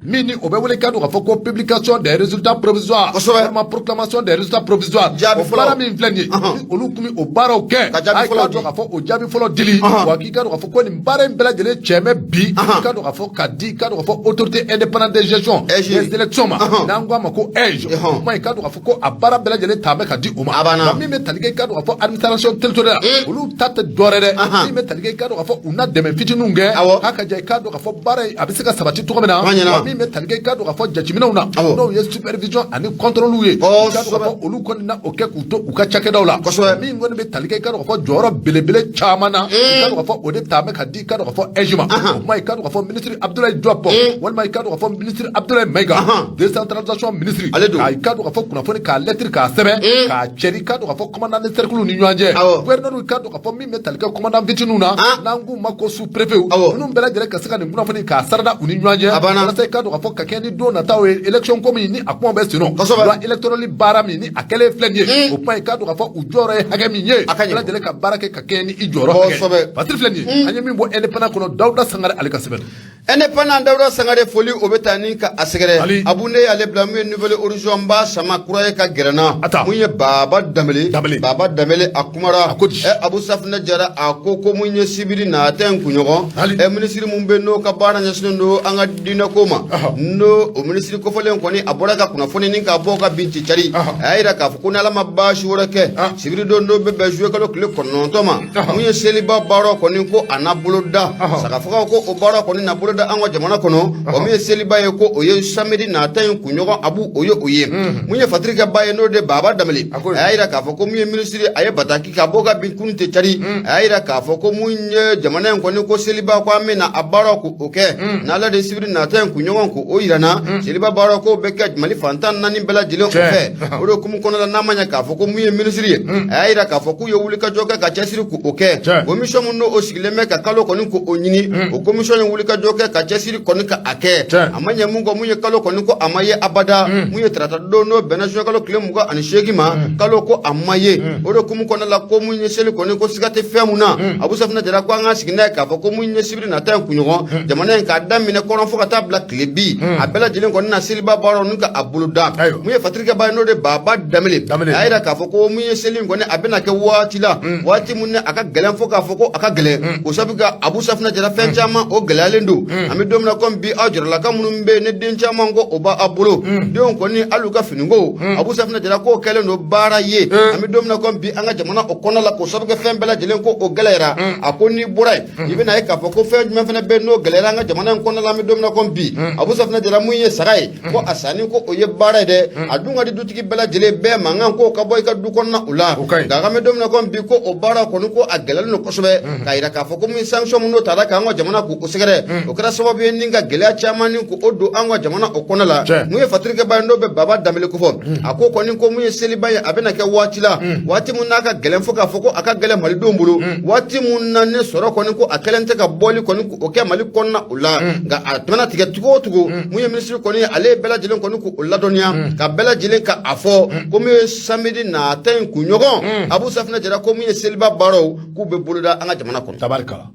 min ni o bɛ wele ka dɔn k'a fɔ ko publication des résultats provisoires walima proclamation des résultats provisoires o baara min filɛ nin ye ni olu kun bɛ o baaraw kɛ a ka dɔn k'a fɔ o jaabi fɔlɔ dili wa k'i ka dɔn k'a fɔ ko nin baara in bɛɛ lajɛlen cɛmɛ bi i ka dɔn k'a fɔ ka di i ka dɔn k'a fɔ autorité indépendante de gestion des élections ma n'an ko a ma ko EJ o kuma i ka dɔn k'a fɔ ko a baara bɛɛ lajɛlen ta bɛ ka di o ma wa min bɛ tali kɛ i ka dɔn k'a fɔ administration territoriale olu ta tɛ dɔwɛrɛ dɛ min bɛ tali kɛ i ka dɔn k'a fɔ u na dɛmɛ fitininw kɛ a ka jan i ka dɔn k'a fɔ baara in a bɛ se ka sabati cogo min na wa min bɛ tali kɛ i ka dɔn k'a fɔ jateminɛw na n'o ye supervision ani contrôle ye i ka dɔn k'a fɔ olu kɔni na o kɛ k'u to u ka cakɛdaw la min kɔni bɛ tali kɛ i ka dɔn k'a fɔ jɔyɔrɔ belebele caman na i ka dɔn k'a fɔ o de ta bɛ ka di i ka dɔn k'a fɔ EJ ma o kuma i ka dɔn k'a fɔ ministre Abdoulaye Diop walima i ka dɔn k'a fɔ ministre Abdoulaye Maïga décentralisation ministre i ka dɔn k'a fɔ kunnafoni k'a lettre k'a sɛbɛn k'a cɛri i ka dɔn k'a fɔ commandant de cercle ni ɲɔgɔn cɛ gouverneur i ka dɔn k'a fɔ min bɛ tali kɛ commandant fitininw na n'an k'u ma ko sous-préfet ninnu bɛɛ lajɛlen ka se ka nin kunnafoni k'a sarada u ni ɲɔgɔn cɛ walasa i ka dɔn k'a fɔ ka kɛ ni don nataw ye élection ko min ni a kuma bɛ senɔ loi électorale baara min ni a kɛlen filɛ nin ye o kuma i ka dɔn k'a fɔ u jɔyɔrɔ ye hakɛ min ye bɛɛ lajɛlen ka baara kɛ ka kɛ ni i jɔyɔrɔ hakɛ Patiri filɛ nin ye an ye min bɔ indépendant kɔnɔ Dawuda Sangare ale ka sɛbɛn indépendant Dawuda Sangare foli o bɛ taa ni ka a sɛgɛrɛ Abu ne y'ale bila mun ye nouvelle horizon ba sama kura ye ka gɛrɛnna mun ye Baba Danbele a kumara Abu Safinɛ Jara a ko mun ye sibiri na tɛ n kunɲɔgɔn ministre mun bɛ n'o ka baara ɲɛsinnen don an ka diinɛ ko ma n'o o ministre kofɔlen kɔni a bɔra ka kunnafoni ni ka bɔ ka bin ci cari a y'a jira k'a fɔ ko ni Ala ma baasi wɛrɛ kɛ sibiri don dɔ bɛ bɛn juillet kalo tile 9 ma mun ye seliba baara kɔni ko a n'a bolo da sagafagaw ko o baara kɔni n'a bolo da an ka jamana kɔnɔ o min ye seliba ye ko o ye samedi nata in kunɲɔgɔn Abu o ye mun ye fatiri kɛ ba ye n'o de Baba Danbele a y'a jira k'a fɔ ko mun ye ministre a ye bataki ka bɔ ka bin kun tɛ cari a y'a jira k'a fɔ ko mun ye jamana in kɔni ko seliba ko an bɛna a baara ko o kɛ n'Ala de sibiri nata in kunɲɔgɔn ɲɔgɔn ko o yirana seliba baara ko bɛ kɛ Mali fantan 4 bɛɛ lajɛlen fɛ o de kumu kɔnɔna n'a ma ɲɛ k'a fɔ ko mun ye ministre ye a y'a yira k'a fɔ k'u ye wulikajɔ kɛ ka cɛsiri k'o kɛ commission mun n'o sigilen bɛ ka kalo kɔni ko o ɲini o commission ye wulikajɔ kɛ ka cɛsiri kɔni ka a kɛ a ma ɲɛ mun kɔ mun ye kalo kɔni ko a ma ye abada mun ye tarata don n'o bɛnna kalo tile 28 ma kalo ko a ma ye o de kumu kɔnɔna la ko mun ye seli kɔni ko siga tɛ fɛn mun na Abu Safinɛ Jara ko an ka sigi n'a ye k'a fɔ ko mun ye sibiri nata ye kunɲɔgɔn jamana in k'a daminɛ kɔnɔ fo ka taa bila tile bi a bɛɛ lajɛlen kɔni na seliba baaraw ni ka a bolo da mun ye fatirikɛ ba n'o de Baba Damele a yira k'a fɔ ko mun ye seli kɔni a bɛna kɛ waati la waati mun ne a ka gɛlɛn fo k'a fɔ ko a ka gɛlɛn o sabu ka Abu Safinɛ Jara fɛn caman o gɛlɛyalen don an bɛ don min na comme bi aw jaralaka minnu bɛ ne den caman ko o b'a bolo denw kɔni hali ka finiko Abu Safinɛ Jara ko kɛlen don baara ye an bɛ don min na comme bi an ka jamana o kɔnɔ la ko sabu kɛ fɛn bɛɛ lajɛlen ko o gɛlɛyara a ko ni bɔra yen i bɛna ye k'a fɔ ko fɛn jumɛn fana bɛ n'o gɛlɛyara an ka jamana in kɔnɔ la an bɛ don min na comme bi Abu Safinɛ Jara mun ye saga ye ko a sanni ko o ye baara ye dɛ a dun ka di dutigi bɛɛ lajɛlen bɛɛ mankan ko ka bɔ i ka du kɔnɔna o la nka an bɛ don min na comme bi ko o baara kɔni ko a gɛlɛyalen don kosɛbɛ k'a yira k'a fɔ ko mun sanction mun n'o tara k'an ka jamana k'o sɛgɛrɛ o kɛra sababu ye ni ka gɛlɛya caman ni ko o don an ka jamana o kɔnɔ la mun ye fatirikɛ ba ye n'o bɛ Baba Damele ko fɔ a ko kɔni ko mun ye seliba ye a bɛna kɛ waati la waati mun n'a ka gɛlɛn fo k'a fɔ ko a ka gɛlɛn malidenw bolo waati mun na ne sɔrɔ kɔni ko a kɛlen tɛ ka bɔli kɔni o kɛ Mali kɔnɔna o la nka a tɛmɛna tigɛ cogo o cogo mun ye ministre kɔni ye ale ye bɛɛ lajɛlen kɔni ko o ladɔnniya ka bɛɛ lajɛlen ka a fɔ ko mun ye samedi nata in kunɲɔgɔn Abu Safinɛ Jara ko mun ye seliba baaraw k'u bɛ boloda an ka jamana kɔnɔ tabarikala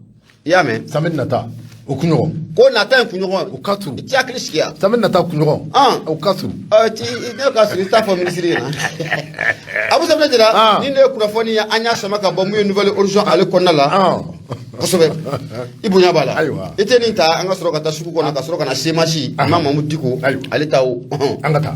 i y'a mɛn samedi nata o kunɲɔgɔn ko nata in kunɲɔgɔn o ka turu i t'i hakili sigi yan samedi nata kunɲɔgɔn o ka turu ne ka sigi i t'a fɔ ministre ye na Abu Safinɛ Jara ni ne ye kunnafoni ye an y'a sama ka bɔ mun ye nouvelle horizon ale kɔnɔna la kosɛbɛ i bonya b'a la i tɛ nin ta an ka sɔrɔ ka taa sugu kɔnɔ ka sɔrɔ ka na semasi ma Mamu Diko ale ta o an ka taa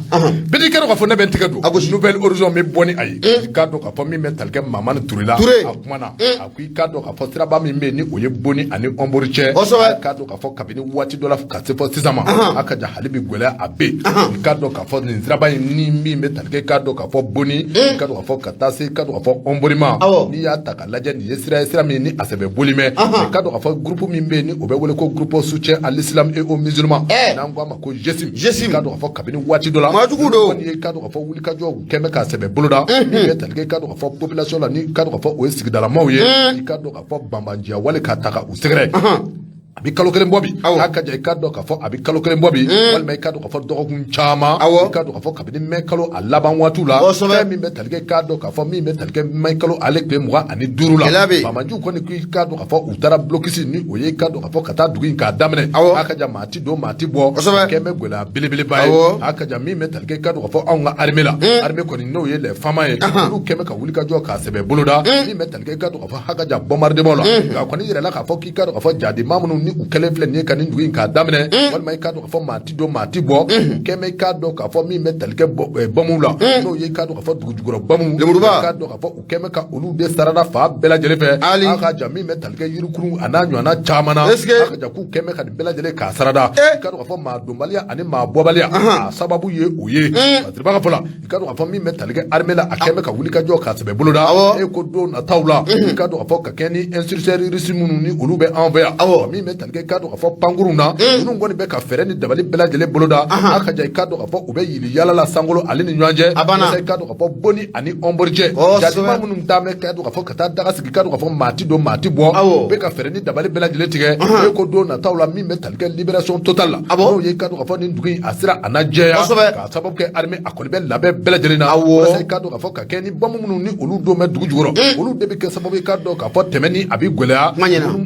bidi kɛra k'a fɔ ne bɛ n tigɛ don nouvelle horizon bɛ bɔ ni a ye i k'a dɔn k'a fɔ min bɛ talikɛ Mamani Ture la a kumana a ko i k'a dɔn k'a fɔ siraba min bɛ yen ni o ye Boni ani Ɔnbori cɛ i k'a dɔn k'a fɔ kabini waati dɔ la ka se fɔ sisan ma a ka jan hali bi gɛlɛya a bɛ i k'a dɔn k'a fɔ nin siraba in ni min bɛ talikɛ i k'a dɔn k'a fɔ Boni i k'a dɔn k'a fɔ ka taa se i k'a dɔn k'a fɔ Ɔnbori ma n'i y'a ta k'a lajɛ nin ye sira min ni a sɛbɛ boli mɛ i k'a dɔn k'a fɔ groupe min bɛ yen ni o bɛ wele ko groupe soutien à l'islam et aux musulmans n'an ko a ma ko GESIM i k'a dɔn k'a fɔ kabini waati dɔ la maajugu don i k'a dɔn k'a fɔ wulikajɔ kɛn bɛ k'a sɛbɛ boloda min bɛ talikɛ i k'a dɔn k'a fɔ population la ni i k'a dɔn k'a fɔ o ye sigidalamaw ye i k'a dɔn k'a fɔ banbanjiya wale k'a ta ka u sɛgɛrɛ a bɛ kalo kelen bɔ bi n'a ka jan i k'a dɔn k'a fɔ a bɛ kalo kelen bɔ bi walima i k'a dɔn k'a fɔ dɔgɔkun caman i k'a dɔn k'a fɔ kabini mɛ kalo a laban waatiw la fɛn min bɛ talikɛ i k'a dɔn k'a fɔ min bɛ talikɛ mɛ kalo ale tile 25 la bamajiw kɔni k'i k'a dɔn k'a fɔ u taara blokisi ni o ye i k'a dɔn k'a fɔ ka taa dugu in k'a daminɛ a ka jan maa ti don maa ti bɔ kɛn bɛ gɛlɛya belebeleba ye a ka jan min bɛ talikɛ i k'a dɔn k'a fɔ anw ka armée la armée kɔni n'o ye les faama ye olu kɛn bɛ ka wulikajɔ k'a sɛbɛ boloda min bɛ talikɛ i k'a dɔn k'a fɔ a ka jan bombardement la nka kɔni yɛrɛla k'a fɔ k'i k'a dɔn k'a fɔ jadima minnu ni u kɛlen filɛ nin ye ka nin dugu in k'a daminɛ walima i k'a dɔn k'a fɔ maa ti don maa ti bɔ kɛmɛ i k'a dɔn k'a fɔ min bɛ talikɛ bamu la n'o ye i k'a dɔn k'a fɔ dugujukɔrɔ bamu i k'a dɔn k'a fɔ u kɛmɛ ka olu de sarada fa bɛɛ lajɛlen fɛ a ka jan min bɛ talikɛ yirikuru a n'a ɲɔgɔnna caman na a ka jan k'u kɛmɛ ka nin bɛɛ lajɛlen k'a sarada i k'a dɔn k'a fɔ maa donbaliya ani maa bɔbaliya a sababu ye o ye Fatiribaka fɔ la i k'a dɔn k'a fɔ min bɛ talikɛ armée la a kɛmɛ ka wulikajɔ k'a sɛbɛ boloda e ko don nataw la i k'a dɔn k'a fɔ ka kɛ ni instructeurs russe minnu ni olu bɛ an fɛ yan min bɛ talikɛ i k'a dɔn k'a fɔ pankuru na minnu kɔni bɛ ka fɛɛrɛ ni dabali bɛɛ lajɛlen boloda a ka jan i k'a dɔn k'a fɔ u bɛ yili yala la sankolo ale ni ɲɔgɔn cɛ i k'a dɔn k'a fɔ Boni ani Ɔnbori cɛ jadima minnu t'a mɛn k'a dɔn k'a fɔ ka taa daga sigi k'a dɔn k'a fɔ maa ti don maa ti bɔ u bɛ ka fɛɛrɛ ni dabali bɛɛ lajɛlen tigɛ e ko don nataw la min bɛ talikɛ libération totale la n'o ye i k'a dɔn k'a fɔ nin dugu in a sera a na jɛya k'a sababu kɛ armée a kɔni bɛ labɛn bɛɛ lajɛlen na walasa i k'a dɔn k'a fɔ ka kɛ ni bɔnmu minnu ni olu don bɛ dugu jukɔrɔ olu de bɛ kɛ sababu ye i k'a dɔn k'a fɔ tɛmɛ ni a bɛ gɛlɛya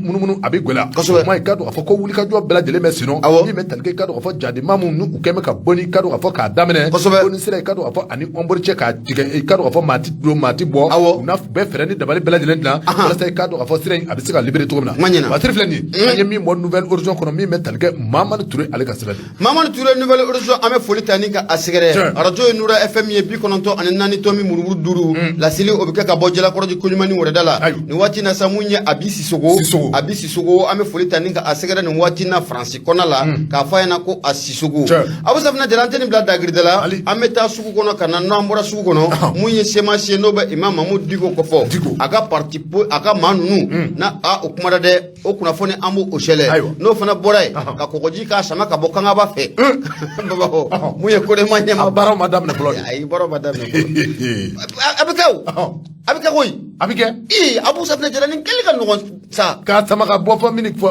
munumunu a bɛ gɛlɛya kuma i k'a dɔn k'a fɔ ko wulikajɔ bɛɛ lajɛlen bɛ senɔ min bɛ talikɛ i k'a dɔn k'a fɔ jadima minnu ni u kɛn bɛ ka Boni i k'a dɔn k'a fɔ k'a daminɛ Boni sera i k'a dɔn k'a fɔ ani Ɔnbori cɛ k'a tigɛ i k'a dɔn k'a fɔ maa ti don maa ti bɔ u n'a bɛɛ fɛɛrɛ ni dabali bɛɛ lajɛlen dilan walasa i k'a dɔn k'a fɔ sira in a bɛ se ka libérer cogo min na Basiri filɛ nin ye an ye min bɔ nouvelle horizon kɔnɔ min bɛ talikɛ Mamani Ture ale ka sira de Mamani Ture nouvelle horizon an bɛ foli ta ni ka a sɛgɛrɛ radio ye Nura FM ye 94.4 murumuru 5 laseli o bɛ kɛ ka bɔ Jalakɔrɔji Koɲumani Wɛrɛda la nin waati na sa mun ye Abi Sisogo an bɛ foli ta ni ka asegera ni wati na France kona la ka fa yana ko asisugu abu safna jalanteni bla dagridala ameta sugu kono kana no ambora sugu kono munye sema sie no ba imam Mahmoud Diko kofo aga parti aga manunu na a okumara de okuna fone amu oshele no fana boray ka kokoji ka sama ka bokanga ba fe baba ho munye kore manya baro madame na flori ay baro madame abika koy abike abu safna jalani kelika no sa ka sama ka bo fa minute fo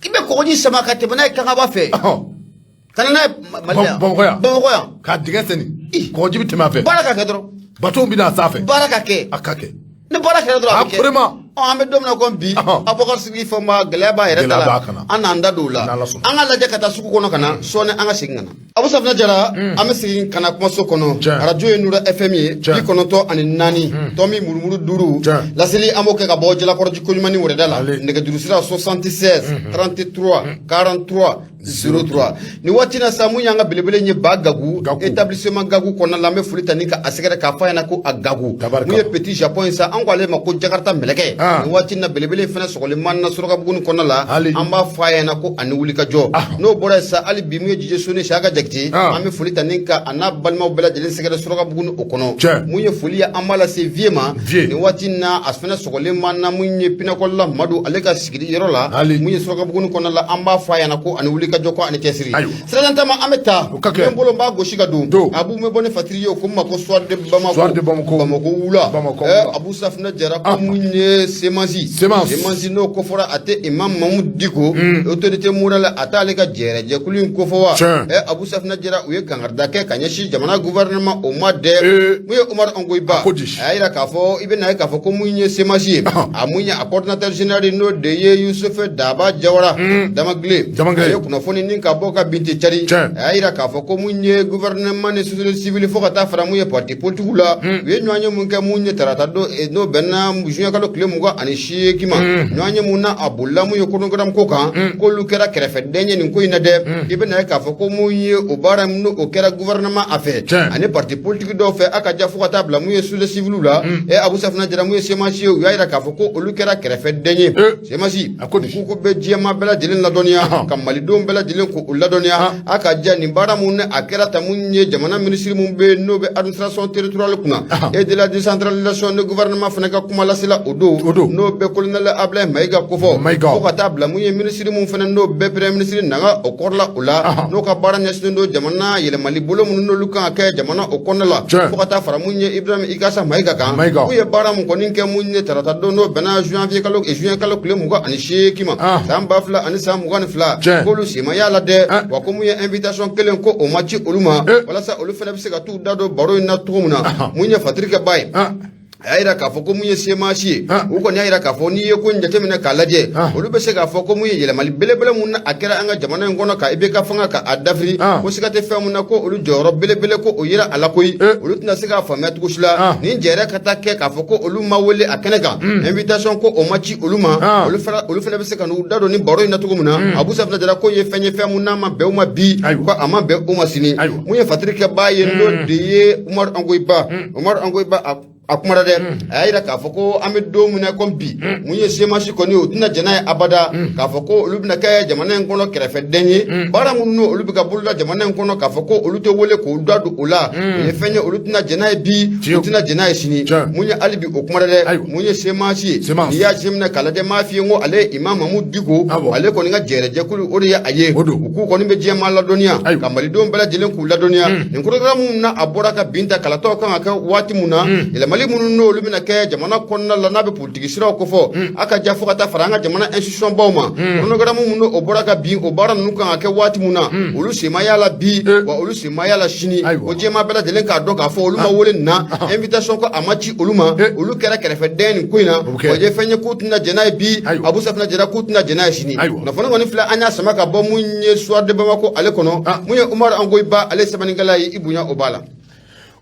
kibe kokoji sama ka tebana ka ba fe kana na Bamokoya ka diga seni ko jibi tema fe baraka ke dro bato bina safe baraka ke akake ne baraka dro akake vraiment ambe domna ko bi abokar sigi fo ma gleba ere tala ananda dola anga la jakata suku kono kana sone anga singana abu safna jara ame sigi kana kuma so kono radio Nura FMI bi kono to ani nani tomi murmuru duru la seli amoke ka bojela korji kulimani wore dala ndega durusira 76 33 43 03 ni watina samu yanga belebele nye bagagu établissement gagu kona lambe fulita nika asegere ka fayana ko agagu muye petit japon sa angwale mako jakarta meleke ni watina belebele fena sokole manna soroka bugun kona la amba fayana ko ani wulika jo no bora sa ali bimuye jije sone shaka jakti ame fulita nika ana balma bela jele segere soroka bugun okono muye fulia amala se viema ni watina asfena sokole manna munye pinakolla madu aleka sigidi yerola muye soroka bugun kona la amba fayana ko ani wulika joko ani kesiri siranta ma ameta mbolo mba goshika do abu me bone fatiriyo ko mako soir de bamako wula abu safna jara ko munye semansi no ko fora ate imam Mahmoud Diko autorité morale atale ka jere je kulin ko fowa abu safna jara uye kangarda ke kanyashi jamana gouvernement o made muye Omar Ongoiba ayira ka fo ibena ka fo ko munye semansi amunya coordinateur général no de Youssouf Daba Jawara damagle kuna foni ninka boka binti chari ayira ka fo ko munye gouvernement ne société civile fo kata fara muye parti politique la we nyoanye munke munye tarata do no benna mujunya kalo kle muga ani shekima nyoanye munna abulla muye ko ngram ko kan ko lu kera krefe denye ni ko ina de ibena ka fo ko munye obara no o kera gouvernement afe ani parti politique do fe aka ja fo kata bla muye société civile la abu safna jara muye semashi yo ayira ka fo ko lu kera krefe denye semasi ko be jema bela jelen la donia kamali do bela jelen ko ulladonia aka jani bara mun akera tamunye jamana ministre mun be no be administration territoriale kuna et de la décentralisation du gouvernement fenaka kuma la sila odo no be colonel Ablaye Maiga kofo ko kata bla mun ministre mun fena no be premier ministre nanga okorla ula no ka bara nyasdo do jamana yele mali bolo mun no luka ka jamana okonela ko kata fara munye Ibrahim Ikasa Maiga kan ko ye bara mun koninke munye tarata do no bena janvier kalo et juin kalo kle muga ani shekima samba fla ani samuga ni fla ko lu sima yala de wa ko muye invitation kelen ko o machi oluma wala sa olu fena bisega tu dado baro ina tumuna munye fatrika bay ayira ka fo ko munye semashi uko ni ayira ka fo ni ko njate mena kalaje olu be se ka fo ko munye yele mali belebele mun akera anga jamana ngono ka ibe ka fanga ka adafri ko sikate fe mun ko olu joro belebele ko o yira ala koy olu tna se ka famet ko shula ni jere ka takke ka fo ko olu mawole akenega invitation ko o machi oluma olu fena be se ka no dado ni baro ina tugo muna abu safna jara ko ye fenye fe mun ma be o ma bi ko ama be o ma sini munye fatrika baye ndo de Omar Ongoiba akumara de ayira ka foko ame do muna kombi munye semashi koni o dina jana abada ka foko olubna kay jamana ngono krefe denye bara munno olubiga bulda jamana ngono ka foko olute wole ko dadu ola ye fenye olutina jana bi olutina jana sini munye alibi okumara de munye semashi ya jimna kala de mafi ngo ale imam Mahmoud Diko ale ko nga jere je kulu ori ya aye ku ko ni be jema la donia kamali do mbela jelen ku la donia ngorogramu na aboraka binta kala to kan aka wati muna ile mali munu no lumina ke jamana konna la nabe politique sira ko fo aka jafo kata faranga jamana institution bawma ngorogramu munu oboraka bi obara nu kan aka wati muna olu sema yala bi wa olu sema yala shini o jema bela jelen ka do ka fo olu ma wole na invitation ko amachi oluma olu kera kera fe den kuina o je fenye kutuna jena bi abu safna jera kutuna jena shini na fona ngoni fla anya samaka bo munye soir de bamako ale kono munye Omar Ongoiba ale sabaningala ibunya obala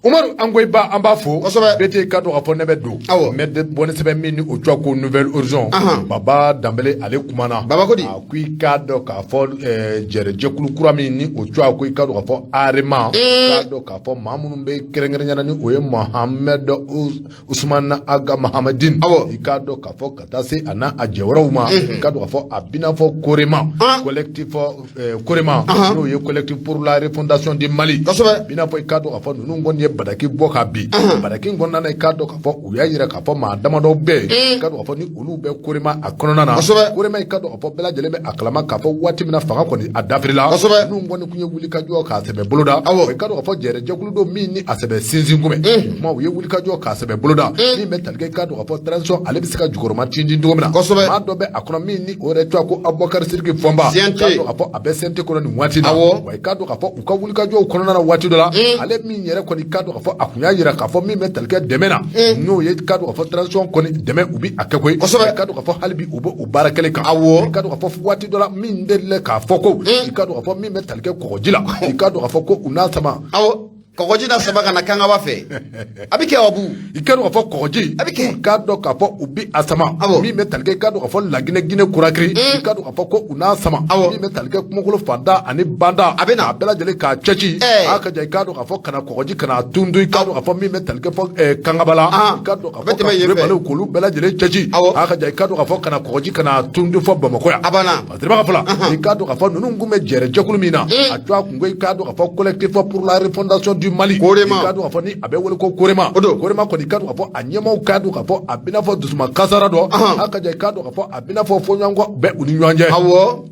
Umaru Angoiba Ambafo, Kosɛbɛ. bete kado ka fɔ ne bɛ don. Awɔ. Mais de bɔnɛ sɛbɛn min ni o cogo ko nouvelle horizon. Baba Dambele ale kumana. Baba ko di? A ko i k'a dɔn k'a fɔ jɛrɛjɛkulu kura min ni o cogo ko i k'a dɔn k'a fɔ arema. K'a dɔn k'a fɔ maa minnu bɛ kɛrɛnkɛrɛnyana ni o ye Mohamed Ousmane Aga Mahamadine. Awɔ. I k'a dɔn k'a fɔ ka taa se a n'a a jɛwɛrɛw ma. I k'a dɔn k'a fɔ a bina fɔ Korema. Collectif Korema. N'o ye collectif pour la refondation du Mali. Kosɛbɛ. Bina fɔ i k'a dɔn k'a fɔ ninnu kɔni ye badaki bɔ ka bi. Badaki kɔnɔna na i k'a dɔn k'a fɔ u y'a yira k'a fɔ maa damadɔ bɛɛ i k'a dɔn k'a fɔ ni olu bɛ Korema a kɔnɔna na. Kosɛbɛ. Korema i k'a dɔn k'a fɔ bɛɛ lajɛlen bɛ a kalama k'a fɔ waati min na fanga kɔni a dafirila. Kosɛbɛ. Ninnu kɔni kun ye wulikajɔ k'a sɛbɛ boloda. Awɔ. I k'a dɔn k'a fɔ jɛrɛjɛkulu dɔ min ni a sɛbɛ sinsin kunbɛn. Kuma u ye wulikajɔ k'a sɛbɛ boloda. Min bɛ tali kɛ i k'a dɔn k'a fɔ transition ale bɛ se ka jukɔrɔma tintin cogo min na. Kosɛbɛ. Maa dɔ bɛ a kɔnɔ min ni o yɛrɛ tɔgɔ ko Abubakar Sidiki Fɔnba. CNT. I k'a dɔn k'a fɔ a bɛ CNT kɔnɔ nin waati na. Awɔ. Wa i k'a dɔn k'a fɔ u ka wulikajɔw kɔnɔna na waati dɔ la. Ale min yɛrɛ kɔni i k'a dɔn k'a fɔ a kun y'a yira k'a fɔ min bɛ tali kɛ dɛmɛ na. N'o ye i k'a dɔn k'a fɔ transition kɔni dɛmɛ u bi a kɛ koyi. Kosɛbɛ. I k'a dɔn k'a fɔ hali bi u bɛ o baara kelen kan. Awɔ. I k'a dɔn k'a fɔ waati dɔ la min delila k'a fɔ ko. I k'a dɔn k'a fɔ min bɛ tali kɛ kɔgɔji la. I k'a dɔn k'a fɔ ko u n'a sama. Awɔ. Kɔgɔji na saba kana kangaba fɛ. A bɛ kɛ Abu. I k'a dɔn k'a fɔ kɔgɔji. A bɛ kɛ. I k'a dɔn k'a fɔ u bi a sama. Awɔ. Min bɛ tali kɛ i k'a dɔn k'a fɔ Laginɛ Guinée Conakry. I k'a dɔn k'a fɔ ko u n'a sama. Awɔ. Min bɛ tali kɛ Kumakolo Fanda ani Banda. A bɛ na. A bɛɛ lajɛlen k'a cɛci. A ka jan i k'a dɔn k'a fɔ kana kɔgɔji kana tundu. I k'a dɔn k'a fɔ min bɛ tali kɛ fɔ Kangaba la. I k'a dɔn k'a A bɛ fɔ tɛmɛ yen ka fɛ. Kulibaliw k'olu bɛɛ lajɛlen cɛci. Awɔ. A ka jan i k'a dɔn k'a fɔ kana kɔgɔji kana tundu fɔ Bamakɔ yan. A banna. A tɛmɛ ka fɔ la. I k'a dɔn k'a fɔ ninnu kun bɛ jɛrɛjɛkulu min na. A to a kun ko i k'a dɔn k'a fɔ collectif pour la refondation du Mali. Korema. I k'a dɔn k'a fɔ ni a bɛ wele ko Korema. O don. Korema kɔni i k'a dɔn k'a fɔ a ɲɛmaaw k'a dɔn k'a fɔ a bɛna fɔ dusuma kasara dɔ. A ka jan i k'a dɔn k'a fɔ a bɛna fɔ fɔɲɔgɔnkɔ bɛ u ni ɲɔgɔn cɛ. Awɔ.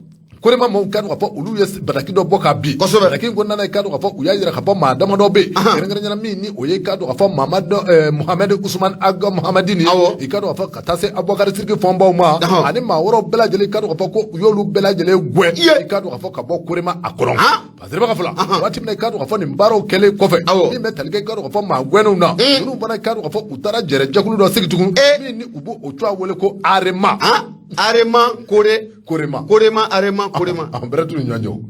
Korema maaw k'a dɔn k'a fɔ olu ye badaki dɔ bɔ k'a bin. Kosɛbɛ. Badaki in kɔnɔna na i k'a dɔn k'a fɔ u y'a yira k'a fɔ maa damadɔ bɛ yen. Kɛrɛnkɛrɛnyana min ni o ye i k'a dɔn k'a fɔ Mohamed Ousmane Aga Mahamadine. Awɔ. I k'a dɔn k'a fɔ ka taa se Abubakar Sidiki Fɔnbaw ma. Ani maa wɛrɛw bɛɛ lajɛlen i k'a dɔn k'a fɔ ko u y'olu bɛɛ lajɛlen gɛn. I k'a dɔn k'a fɔ ka bɔ Korema a kɔnɔ. Parce que i b'a ka fɔ la. Waati min na i k'a dɔn k'a fɔ nin baaraw kɛlen kɔfɛ. Awɔ. Min bɛ tali kɛ i k'a dɔn k'a fɔ maa gɛnnenw na. Ninnu fana i k'a dɔn k'a fɔ u taara jɛrɛjɛkulu dɔ sigi tugun. Min ni u b'o o cogoya wele ko Arema. Arema Kore. Korema. Korema Arema Korema. An bɛrɛ t'u ni ɲɔgɔn cɛ o.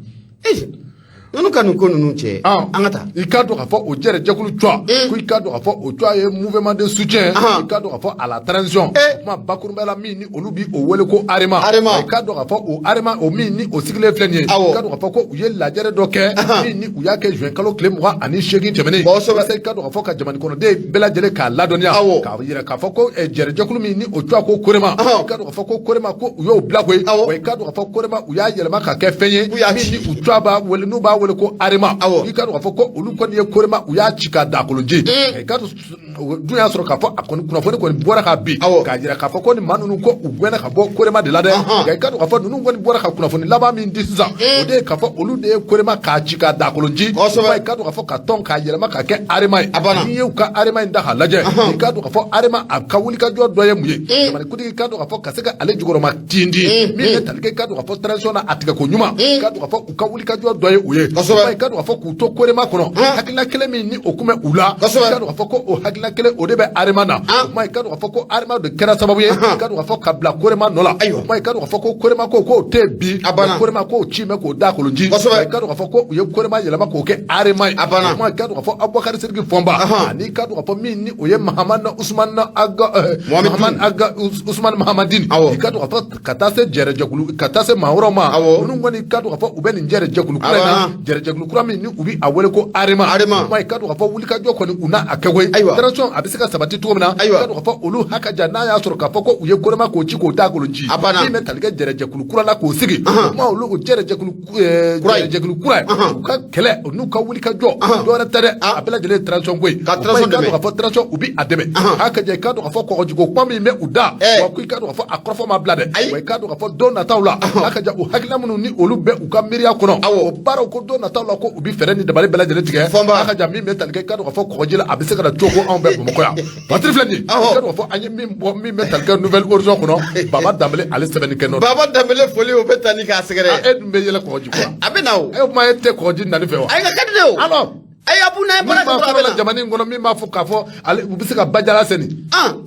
Ninnu ka nin ko ninnu cɛ. An ka taa. I k'a dɔn k'a fɔ o jɛrɛjɛkulu cogoya. Ko i k'a dɔn k'a fɔ o cogoya ye mouvement de soutien. I k'a dɔn k'a fɔ à la transition. Kuma bakurubaya la min ni olu bi o wele ko Arema. Arema. I k'a dɔn k'a fɔ o Arema o min ni o sigilen filɛ nin ye. I k'a dɔn k'a fɔ ko u ye lajɛrɛ dɔ kɛ. Min ni u y'a kɛ juin kalo tile 28 tɛmɛnen. Walasa i k'a dɔn k'a fɔ ka jamana kɔnɔden bɛɛ lajɛlen k'a ladɔnniya. K'a yira k'a fɔ ko jɛrɛjɛkulu min ni o cogoya ko Korema. I k'a dɔn k'a fɔ ko Korema ko u y'o bila koyi. Wa i k'a dɔn k'a fɔ Korema u y'a yɛlɛma ka kɛ fɛn ye. Min ni u cogoya b'a wele n'u b'a wele ko Arema. I k'a dɔn k'a fɔ ko olu kɔni ye Korema u y'a ci k'a da kolonji. I k'a dɔn dun y'a sɔrɔ k'a fɔ a kɔni kunnafoni kɔni bɔra ka bin. K'a jira k'a fɔ ko nin maa ninnu ko u gɛnna ka bɔ Korema de la dɛ. I k'a dɔn k'a fɔ ninnu kɔni bɔra ka kunnafoni laban min di sisan. O de ye k'a fɔ olu de ye Korema k'a ci k'a da kolonji. I k'a dɔn k'a fɔ ka tɔn k'a yɛlɛma k'a kɛ Arema ye. N'i ye u ka Arema in da k'a lajɛ. I k'a dɔn k'a fɔ Arema a ka wulikajɔ dɔ ye mun ye. Jamanakutigi k'a dɔn k'a fɔ ka se ka ale jukɔrɔma tindi. Min bɛ tali kɛ i k'a dɔn k'a fɔ transition na a tigɛ ko ɲuman. I k'a dɔn k'a fɔ u ka wulikajɔ dɔ ye o ye. I k'a dɔn k'a fɔ k'u to Korema kɔnɔ. Hakilina kelen min ni o kun bɛ u la. I k'a dɔn k'a fɔ ko o hakilina kelen o de bɛ Arema na. O kuma i k'a dɔn k'a fɔ ko Arema de kɛra sababu ye. I k'a dɔn k'a fɔ ka bila Korema nɔ la. O kuma i k'a dɔn k'a fɔ ko Korema ko k'o tɛ bi. Korema k'o ci mɛ k'o da kolonji. I k'a dɔn k'a fɔ ko u ye Korema yɛlɛma k'o kɛ Arema ye. O kuma i k'a dɔn k'a fɔ Abubakar Sidiki Fɔnba. Ani i k'a dɔn k'a fɔ min ni o ye Mohamed Ousmane Aga Ousmane Mahamadine. I k'a dɔn k'a fɔ ka taa se jɛrɛjɛkulu ka taa se maa wɛrɛw ma. Ninnu kɔni i k'a dɔn k'a fɔ u bɛ nin jɛrɛjɛkulu kura in na. Jɛrɛjɛkulu kura min ni u bi a wele ko Arema. Kuma i k'a dɔn k'a fɔ wulikajɔ kɔni u n'a a kɛ koyi. Transition a bɛ se ka sabati cogo min na. I k'a dɔn k'a fɔ olu hakaja n'a y'a sɔrɔ k'a fɔ ko u ye Korema k'o ci k'o da kolonji. Min bɛ tali kɛ jɛrɛjɛkulu kura la k'o sigi. Kuma olu o jɛrɛjɛkulu kura ye. U ka kɛlɛ n'u ka wulikajɔ. Dɔwɛrɛ tɛ dɛ. A bɛɛ lajɛlen ye transition ko ye. Ka transition dɛmɛ. I k'a dɔn k'a fɔ transition u bi a dɛmɛ. Hakaja i k'a dɔn k'a fɔ kɔgɔjiko kuma min bɛ u da. Wa ko i k'a dɔn k'a fɔ a kɔrɔfɔ ma bila dɛ. Wa i k'a dɔn k'a fɔ don nataw la. Hakaja o hakilina minnu ni olu bɛ u ka miiriya kɔnɔ. O baaraw ko don nataw la ko u bi fɛɛrɛ ni dabali bɛɛ lajɛlen tigɛ. Hakaja min bɛ tali kɛ i k'a dɔn k'a fɔ kɔgɔji la a bɛ se ka na cogo anw bɛɛ Bamakɔ yan. Batiri filɛ nin ye. I k'a dɔn k'a fɔ an ye min bɔ min bɛ tali kɛ nouvelle horizon kɔnɔ. Baba Dambele ale sɛbɛnni kɛ nɔ. Baba Dambele foli o bɛ taa ni k'a sɛgɛrɛ. E dun bɛ yɛlɛ kɔgɔji kɔrɔ. A bɛ na o. E kuma e tɛ kɔgɔji nani fɛ wa. A ye ka kadi de o. Alors. A y'a bu n'a ye baara kɛ dɔrɔn a bɛ na. Jamana in kɔnɔ min b'a fɔ k'a fɔ u bɛ se ka bajara sɛni.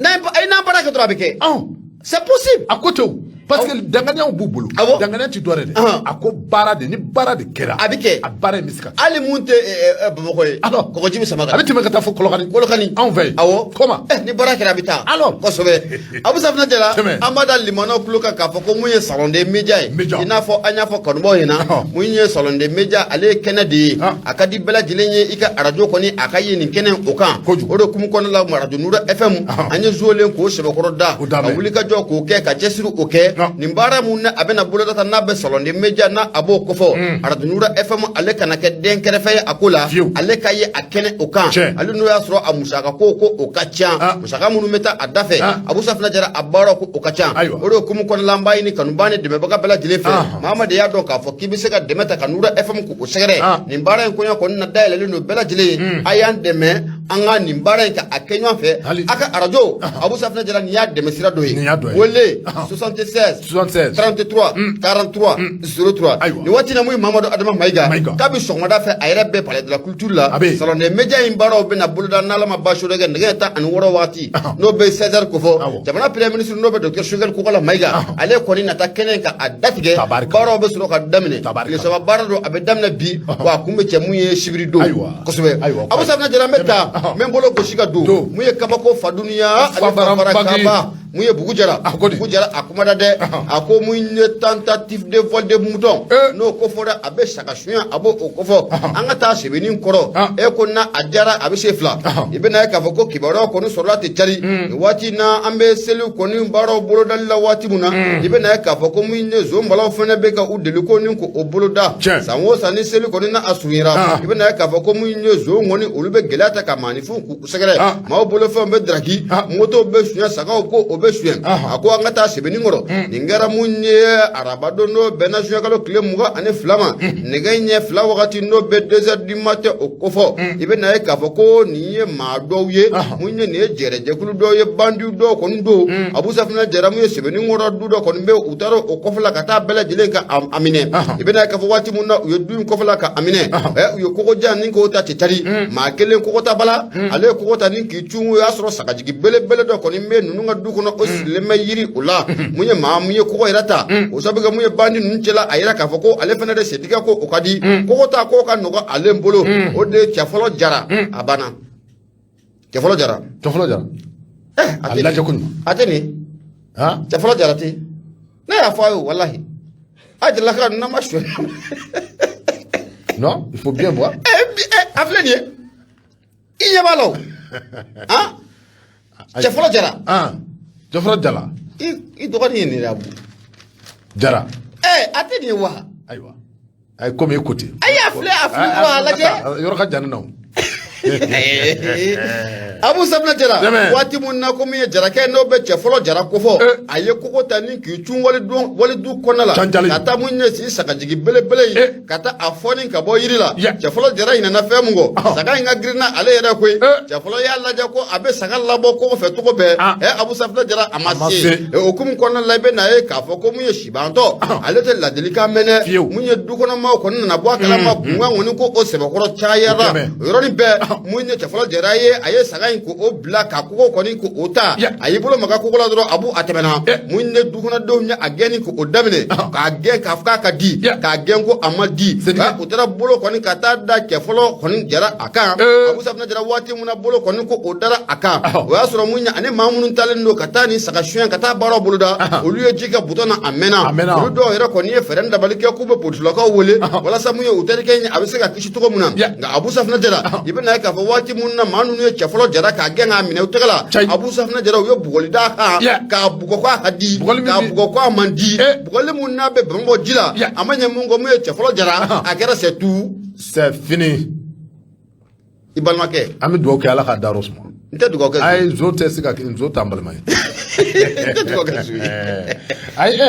N'a baara kɛ dɔrɔn a bɛ kɛ. C'est possible. A ko ten o. parce que danganiya b'u bolo danganiya ti dɔwɛrɛ dɛ a ko baara de ni baara de kɛra a bɛ kɛ a baara in bɛ se ka hali mun tɛ Bamakɔ ye kɔgɔji bɛ sama kan a bɛ tɛmɛ ka taa fɔ Kolokani anw fɛ yen awɔ kɔma ni baara kɛra a bɛ taa alors kosɛbɛ Abu Safinɛ Jara an b'a da limanaw tulo kan k'a fɔ ko mun ye salon de média ye i n'a fɔ an y'a fɔ kanubaw ɲɛna mun ye salon de média ale ye kɛnɛ de ye a ka di bɛɛ lajɛlen ye i ka arajo kɔni a ka ye nin kɛnɛ o kan o de kumu kɔnɔna la Radio Nura FM an ye zuolen k'o sɛbɛkɔrɔ da ka wuli ka jɔ k'o kɛ ka cɛsiri o kɛ nin baara mun na a bɛna boloda ta n'a bɛ salon de média n'a a b'o kɔfɔ Radio Nura FM ale kana kɛ den kɛrɛfɛ ye a ko la ale ka ye a kɛnɛ o kan ale n'o y'a sɔrɔ a musaka ko o ka ca musaka minnu bɛ taa a da fɛ Abu Safinɛ Jara a baara ko o ka ca o de kumu kɔnɔna la an b'a ɲini kanuba ni dɛmɛbaga bɛɛ lajɛlen fɛ maa de y'a dɔn k'a fɔ k'i bɛ se ka dɛmɛ ta ka Nura FM k'o sɛgɛrɛ nin baara in kɔɲɔ kɔni na dayɛlɛlen don bɛɛ lajɛlen a y'an dɛmɛ an ka nin baara in ka a kɛ ɲɔgɔn fɛ a ka arajo Abu Safinɛ Jara nin y'a dɛmɛ sira dɔ ye wele 76 33 43 03 nin waati na mun ye Mamadu Adama Mayiga k'a bɛ sɔgɔmada fɛ a yɛrɛ bɛ palais de la culture la salon de média in baaraw bɛna boloda n'Ala ma baasi wɛrɛ kɛ nɛgɛ 16 waati n'o bɛ 16h ko fɔ jamana premier ministre n'o bɛ docteur Choguel Kokala Mayiga ale kɔni nata kɛnɛ ka a datigɛ baaraw bɛ sɔrɔ ka daminɛ tile saba baara don a bɛ daminɛ bi wa a kun bɛ cɛ mun ye sibiri don kosɛbɛ Abu Safinɛ Jara n bɛ taa n bɛ n bolo gosi ka don mun ye kabako faduniya ani fafara kaba mun ye Bugu Jara a kumada dɛ a ko mun ye tentative de vol de mouton n'o ko fɔra a bɛ saga suɲɛ a b'o o kofɔ an ka taa sɛbɛnni kɔrɔ e ko na a diyara a bɛ se fila i bɛ na ye k'a fɔ ko kibaruyaw kɔni sɔrɔla tɛ cari nin waati na an bɛ seli kɔni baaraw bolodali la waati min na i bɛ na ye k'a fɔ ko mun ye zonbalaw fana bɛ ka u deli ko ni k'o boloda san o san ni seli kɔni na a surunyara i bɛ na ye k'a fɔ ko mun ye zon kɔni olu bɛ gɛlɛya ta ka maanifin k'u sɛgɛrɛ maaw bolofɛnw bɛ daraki motow bɛ suɲɛ sagaw ko o bɛ suɲɛ a ko an ka taa sɛbɛnni kɔrɔ nin kɛra mun ye araba don n'o bɛnna suɲɛkalo tile 22 ma nɛgɛ ɲɛ 2 wagati n'o bɛ 2h du matin o kofɔ i bɛ na ye k'a fɔ ko nin ye maa dɔw ye mun ye nin ye jɛrɛjɛkulu dɔw ye bandiw dɔw kɔni don Abu Safinɛ Jara mun ye sɛbɛnni kɔrɔ du dɔ kɔni bɛ u taara o kɔfɛla ka taa bɛɛ lajɛlen ka a minɛ i bɛ na ye k'a fɔ waati mun na u ye du in kɔfɛla ka a minɛ u ye kogojan ni k'o ta cɛ cari maa kelen kogota bala ale ye kogota ni k'i cun o y'a sɔrɔ sagajigi belebele dɔ kɔni bɛ ninnu ka du kɔnɔ o sigilen bɛ yiri o la mun ye maa mun ye kogo yɛrɛ ta o sabu kɛ mun ye bandi ninnu cɛla a yɛrɛ k'a fɔ ko ale fana de setigɛ ko o ka di kogota k'o ka nɔgɔ ale bolo o de ye cɛ fɔlɔ Jara a banna cɛ fɔlɔ Jara a lajɛ koɲuman a tɛ nin cɛ fɔlɔ Jara tɛ ne y'a fɔ a ye walahi a jelila ka n'a ma suɲɛ non il faut bien voir a filɛ nin ye i ɲɛ b'a la o cɛ fɔlɔ Jara cɛ fɔlɔ Jara i dɔgɔnin ye nin de Abu Jara a tɛ nin ye wa ayiwa a ye komi e ko ten a y'a filɛ a lajɛ yɔrɔ ka jan ne na o Abu Safinɛ Jara waati mun na ko min ye jarakɛ n'o bɛ cɛ fɔlɔ Jara kofɔ a ye kogo ta ni k'i cun walidu kɔnɔna la ka taa mun ye si sagajigi belebele ye ka taa a fɔni ka bɔ yiri la cɛ fɔlɔ Jara ɲinɛna fɛn mun kɔ saga in ka girinna ale yɛrɛ koyi cɛ fɔlɔ y'a lajɛ ko a bɛ saga labɔ kogo fɛ cogo bɛɛ Abu Safinɛ Jara a ma se o hukumu kɔnɔna la i bɛ na ye k'a fɔ ko mun ye sibantɔ ale tɛ ladilikan mɛnɛ mun ye du kɔnɔmaw kɔni nana bɔ a kalama kunkan kɔni ko o sɛbɛkɔrɔ cayara o yɔrɔnin bɛɛ mun ye cɛ fɔlɔ Jara ye a ye saga in ko o bila ka kogo kɔni ko o ta a y'i bolo maga kogo la dɔrɔn Abu a tɛmɛna mun ye du kɔnɔdenw ye a gɛnni ko o daminɛ k'a gɛn k'a fɔ k'a ka di k'a gɛn ko a ma di o taara bolo kɔni ka taa da cɛ fɔlɔ kɔni Jara a kan Abu Safinɛ Jara waati mun na bolo kɔni ko o dara a kan o y'a sɔrɔ mun ye ani maa minnu talen don ka taa ni saga suɲɛ ka taa baaraw boloda olu ye ji kɛ butɔn na a mɛnna olu dɔw yɛrɛ kɔni ye fɛɛrɛ dabali kɛ k'u bɛ polisilakaw wele walasa mun ye u terikɛ a bɛ se ka kisi cogo min na nka Abu Safinɛ Jara i bɛ na ye k'a fɔ waati mun na maa ninnu ye cɛ fɔlɔ Jara k'a gɛn k'a minɛ u tɛgɛ la Abu Safinɛ Jara u ye bugɔli d'a kan k'a bugɔ k'a ka di k'a bugɔ k'a man di bugɔli mun n'a bɛ bɛn bɔ ji la a ma ɲɛ mun kɔ mun ye cɛ fɔlɔ Jara a kɛra c'est tout c'est fini i balimakɛ an bɛ dugawu kɛ Ala k'a dayɔrɔ suma n tɛ dugawu kɛ ayi nson tɛ se ka nson t'an balima ye n tɛ dugawu kɛ su ye ayi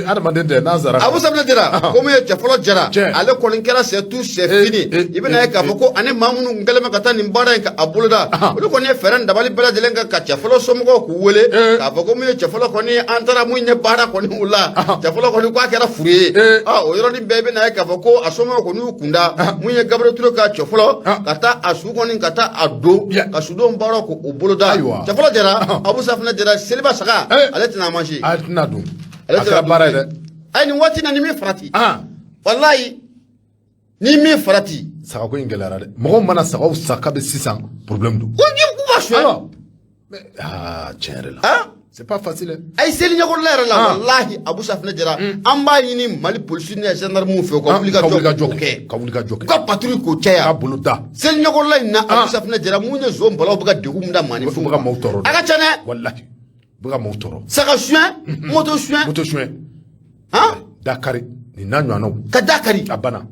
adamaden tɛ n'a sara Abu Safinɛ Jara ko mun ye cɛ fɔlɔ Jara ale kɔni kɛra c'est tout c'est fini i bɛ na ye k'a fɔ ko ani maa minnu kɛlen bɛ ka taa nin baara in ka a boloda olu kɔni ye fɛɛrɛ dabali bɛɛ lajɛlen kan ka cɛ fɔlɔ somɔgɔw k'u wele k'a fɔ ko mun ye cɛ fɔlɔ kɔni an taara mun ye baara kɔni o la cɛ fɔlɔ kɔni k'a kɛra furu ye o yɔrɔnin bɛɛ i bɛ na ye k'a fɔ ko a somɔgɔw kɔni y'u kunda mun ye Gabriel Ture ka cɛ fɔlɔ ka taa a su kɔni ka taa a don ka sudenw baaraw k'o boloda cɛ fɔlɔ Jara Abu Safinɛ Jara seliba saga ale tɛna a mansi a tɛna dun akira bara de ay ni wati na ni mi farati wallahi ni mi farati saga ko ingelara de mo mana saga saka be sisan problème do ko jim ku ba shwe mais tiens là c'est pas facile ay seli nyako lera la wallahi Abou Safina Jara amba yini Mali police ni gendarme fe ko ka joke ko patrouille ko caya ka buluda seli nyako la na Abou Safina Jara mu ne zo mbala buga de umda mani fu buga motoro aga chane wallahi buga motoro saka chien moto chien dakari ni nanyo no ka dakari abana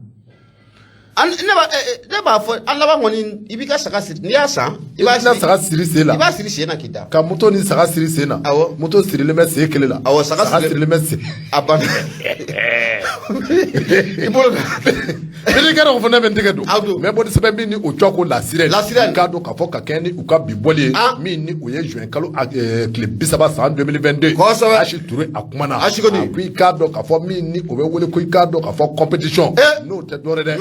an ne ba fo an laba ngoni ibika saka siri ni asa iba saka siri sela iba siri sena kita ka moto ni saka siri sena moto siri le messe ekele la saka siri le messe abana ibolo bele gara ko fona bente kedo mais bo sebe mi ni ocho la sirène ka do ka fo ka keni u ka biboli mi ni o ye juin kalo clip bisaba sa 2022 ashi touré akumana puis ka do ka fo mi ni o be wole ko ka do ka fo compétition no te dore de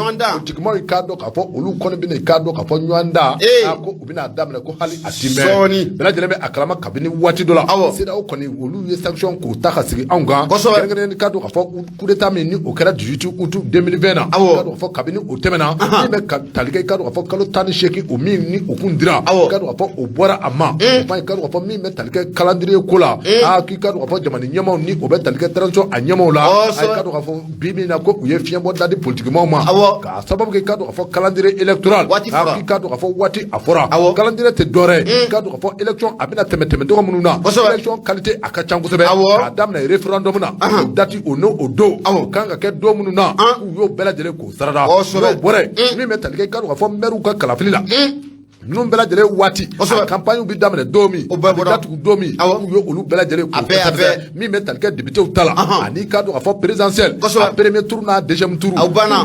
tikmo ka do ka fo olu kono bi ne ka do ka fo nywanda ko u bi na damle ko hali atime bela jele be akrama kabini wati dola sida o koni olu ye sanction ko ta khasigi anga ngene ka do ka fo coup d'état mi ni o kera 18 août 2020 ka fo kabini o temena ni be talike ka do fo kalo tani sheki o mi ni o kundira ka do fo o bora ama fa ka do fo mi me talike calendrier kola ki ka do fo jamani nyama ni o be talike transo anyama la ka do fo bibi na ko o ye fien bo dadi politiquement ma ka sababu ke ka do fo calendrier électoral ki ka do fo wati afora calendrier te dore ka do fo election abina temeteme do mununa election qualité akachangu sebe adam na referendum na dati o no o do kanga ke do mununa yo bela jele ko sarada yo bore mi me talike ka do fo meru ka kalafili la num bela jele wati campagne bi damene domi datu domi yo olu bela jele ko mi me talike député utala ani ka do fo présidentiel premier tour na deuxième tour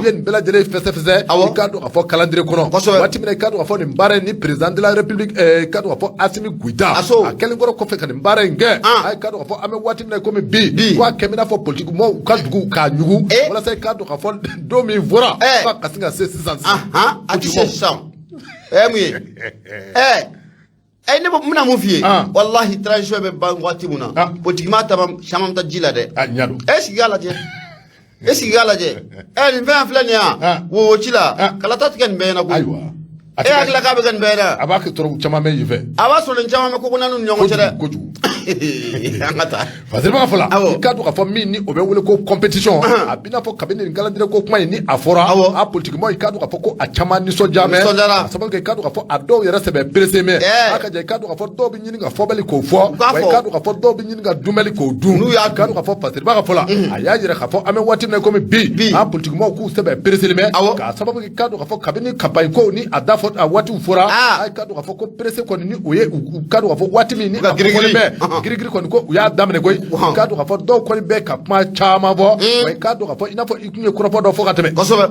yen bela jele fese ka do fo calendrier kono wati mi ka do fo ni mbare ni président de la république ka do fo Assimi Goïta akelen goro ko fe kan mbare nge ay ka do fo ame wati mi ko mi bi kwa kemina fo politique mo ka dugu ka nyugu wala say ka do fo domi vora ka kasinga 600 ati 600 muye ne muna mun fiye wallahi transition be ban wati muna politiquement tamam shamam ta jila de nyado sigala je ni fa flani ya wo chila kala tat kan be na ko aywa akla ka be kan be na abaka toro chama me yive aba so len chama ko nanu nyongo chere angata fazil ba fola ka do ka fo mi ni o be wole ko compétition abina fo kabine ngala dire ko kuma ni afora a politiquement ka do ka fo ko a chama ni so jamais sababu ke ka do ka fo ado yera se be pressé me aka je ka do ka fo do bi nyini ga fo bali ko fo ka do ka fo do bi nyini ga dumeli ko dum ka do ka fo fazil ba fola aya jira ka fo ame wati ne ko me bi a politiquement ku se be pressé me ka sababu ke ka do ka fo kabine campagne ko ni ada fo a wati fora ay ka do ka fo ko pressé ko ni oye ka do ka fo wati mi ni a fo girigiri kɔni ko u y'a daminɛ koyi k'a dɔn k'a fɔ dɔw kɔni bɛ ka kuma caman fɔ wa k'a dɔn k'a fɔ i n'a fɔ i tun ye kɔrɔfɔ dɔ fɔ ka tɛmɛ kosɛbɛ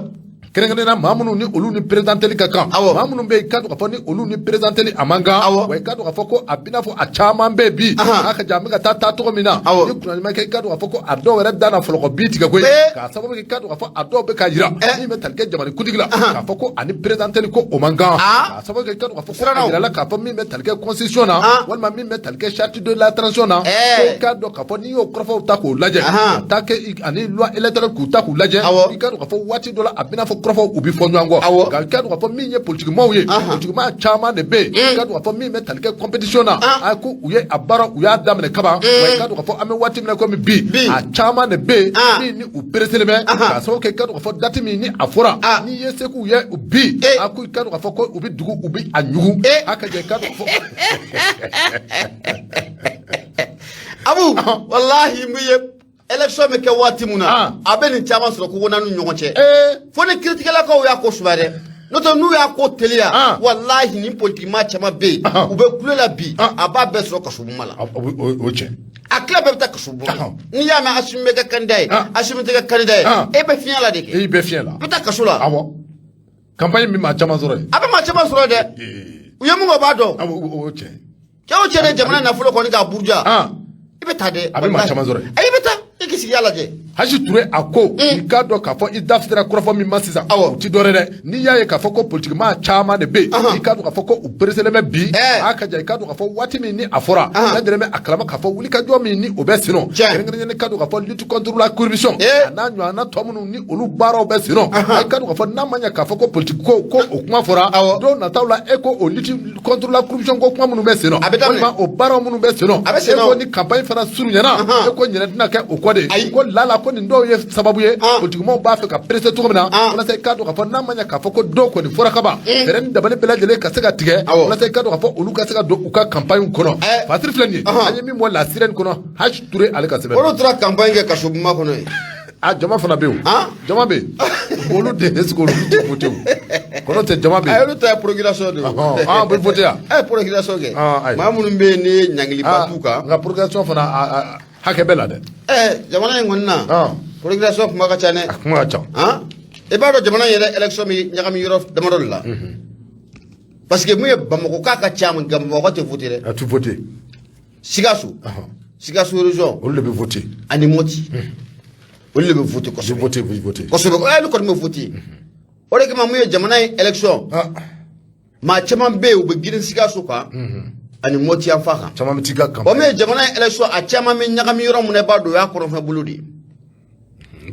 kɛrɛnkɛrɛnnenya maa minnu ni olu ni présidenteli ka kan maa minnu bɛ yen k'a dɔn k'a fɔ ni olu ni présidenteli a man kan wa k'a dɔn k'a fɔ ko a b'i n'a fɔ a caman bɛ bi a ka jan an bɛ ka taa cogo min na ni kunnafoni kɛ k'a dɔn k'a fɔ ko a dɔw yɛrɛ dan na fɔlɔ ko bi tigɛ koyi k'a sababu kɛ k'a dɔn k'a fɔ a dɔw bɛ ka yira min bɛ tali kɛ jamana kuntigi la k'a fɔ ko ani présidenteli ko o man kan k'a sababu kɛ k'a dɔn k'a fɔ ko a yirala k'a fɔ min bɛ tali kɛ constitution na walima min bɛ tali kɛ charte de la transition na ko k'a dɔn k'a fɔ n'i y'o kɔrɔfɔw ta k'o lajɛ ka taa kɛ ani loi électorale k'u ta k'u lajɛ i k'a dɔn k'a fɔ waati dɔ la a bɛ n'a fɔ kɔrɔfɔw u bɛ fɔ ɲɔgɔn kɔ nka k'a dɔn k'a fɔ min ye politikimaw ye politikimaa caman de bɛ yen k'a dɔn k'a fɔ min bɛ tali kɛ compétition na a ko u ye a baara u y'a daminɛ kaban wa k'a dɔn k'a fɔ an bɛ waati min na komi bi a caman de bɛ yen min ni u pereselen bɛ k'a sababu kɛ k'a dɔn k'a fɔ dati min ni a fɔra n'i ye se k'u ye bi a ko k'a dɔn k'a fɔ ko u bɛ dugu u bɛ a ɲugu a ka jɛ k'a dɔn k'a fɔ. Abu wallahi mu ye élection bɛ kɛ waati min na a bɛ nin caman sɔrɔ ko n'a ni ɲɔgɔn cɛ fo ni kiiritigɛlakaw y'a ko suba dɛ n'o tɛ n'u y'a ko teliya wallahi ni politikimaa caman bɛ yen u bɛ kule la bi a b'a bɛɛ sɔrɔ kasobonba la o cɛ a tila bɛɛ bɛ taa kasobonba la n'i y'a mɛn Assimi bɛ kɛ candidat ye Assimi tɛ kɛ candidat ye e bɛ fiɲɛ la de kɛ i bɛ fiɲɛ la i bɛ taa kaso la awɔ campagne bɛ maa caman sɔrɔ yen a bɛ maa caman sɔrɔ dɛ u ye mun kɛ o b'a dɔn o cɛ cɛ o cɛ de jamana nafolo kɔni k'a buruja i bɛ taa dɛ a bɛ maa caman sɔrɔ yen i bɛ taa i k'i sigi a lajɛ Haji Touré a ko i k'a dɔn k'a fɔ i dafisera kɔrɔfɔ min ma sisan o ti dɔ wɛrɛ dɛ n'i y'a ye k'a fɔ ko politiquement caman de bɛ yen i k'a dɔn k'a fɔ ko u pereselen bɛ bi a ka jan i k'a dɔn k'a fɔ waati min ni a fɔra lajɛlen bɛ a kalama k'a fɔ wulikajɔ min ni o bɛ sen nɔ kɛrɛnkɛrɛnnen k'a dɔn k'a fɔ lutte contre la corruption a n'a ɲɔgɔnna tɔ minnu ni olu baaraw bɛ sen nɔ a k'a dɔn k'a fɔ n'a ma ɲɛ k'a fɔ ko politique ko o kuma fɔra don nataw la e ko o lutte contre la corruption ko kuma minnu bɛ sen nɔ walima o baaraw minnu bɛ sen nɔ e ko ni campagne fana surunyana e ko ɲinɛ tɛna kɛ o kɔ de ko lala ko nin dɔw ye sababu ye politiquement b'a fɛ ka presser cogo min na walasa i k'a dɔn k'a fɔ n'a ma ɲɛ k'a fɔ ko dɔw kɔni fɔra ka ban fɛɛrɛ ni dabali bɛɛ lajɛlen ka se ka tigɛ walasa i k'a dɔn k'a fɔ olu ka se ka don u ka campagne kɔnɔ Fatiri filɛ nin ye an ye min bɔ la sirène kɔnɔ Haji Touré ale ka sɛbɛn olu tora campagne kɛ kaso buma kɔnɔ ye jama fana bɛ yen jama bɛ yen olu de est-ce que olu tɛ voté o kɔnɔ tɛ jama bɛ yen olu ta ye procuration de ye bɛ voté yan procuration kɛ maa minnu bɛ yen ni ɲangiliba t'u kan nka procuration fana hakɛ bɛ la dɛ jamana in kɔni na procuration kuma ka ca dɛ a kuma ka ca i b'a dɔn jamana in yɛrɛ élection min ɲagami yɔrɔ damadɔ de la parce que mun ye Bamakɔ k'a ka ca nka Bamakɔ tɛ voté dɛ a tɛ voté Sikaso région olu de bɛ voté ani Moti olu de bɛ voté kosɛbɛ kosɛbɛ olu kɔni bɛ voté o de kama mun ye jamana in élection maa caman bɛ yen u bɛ girin Sikaso kan ani Moti yan fan kan caman bɛ t'i ka o min ye jamana in élection a caman bɛ ɲagami yɔrɔ mun na i b'a dɔn o y'a kɔrɔnfɛ bolo de ye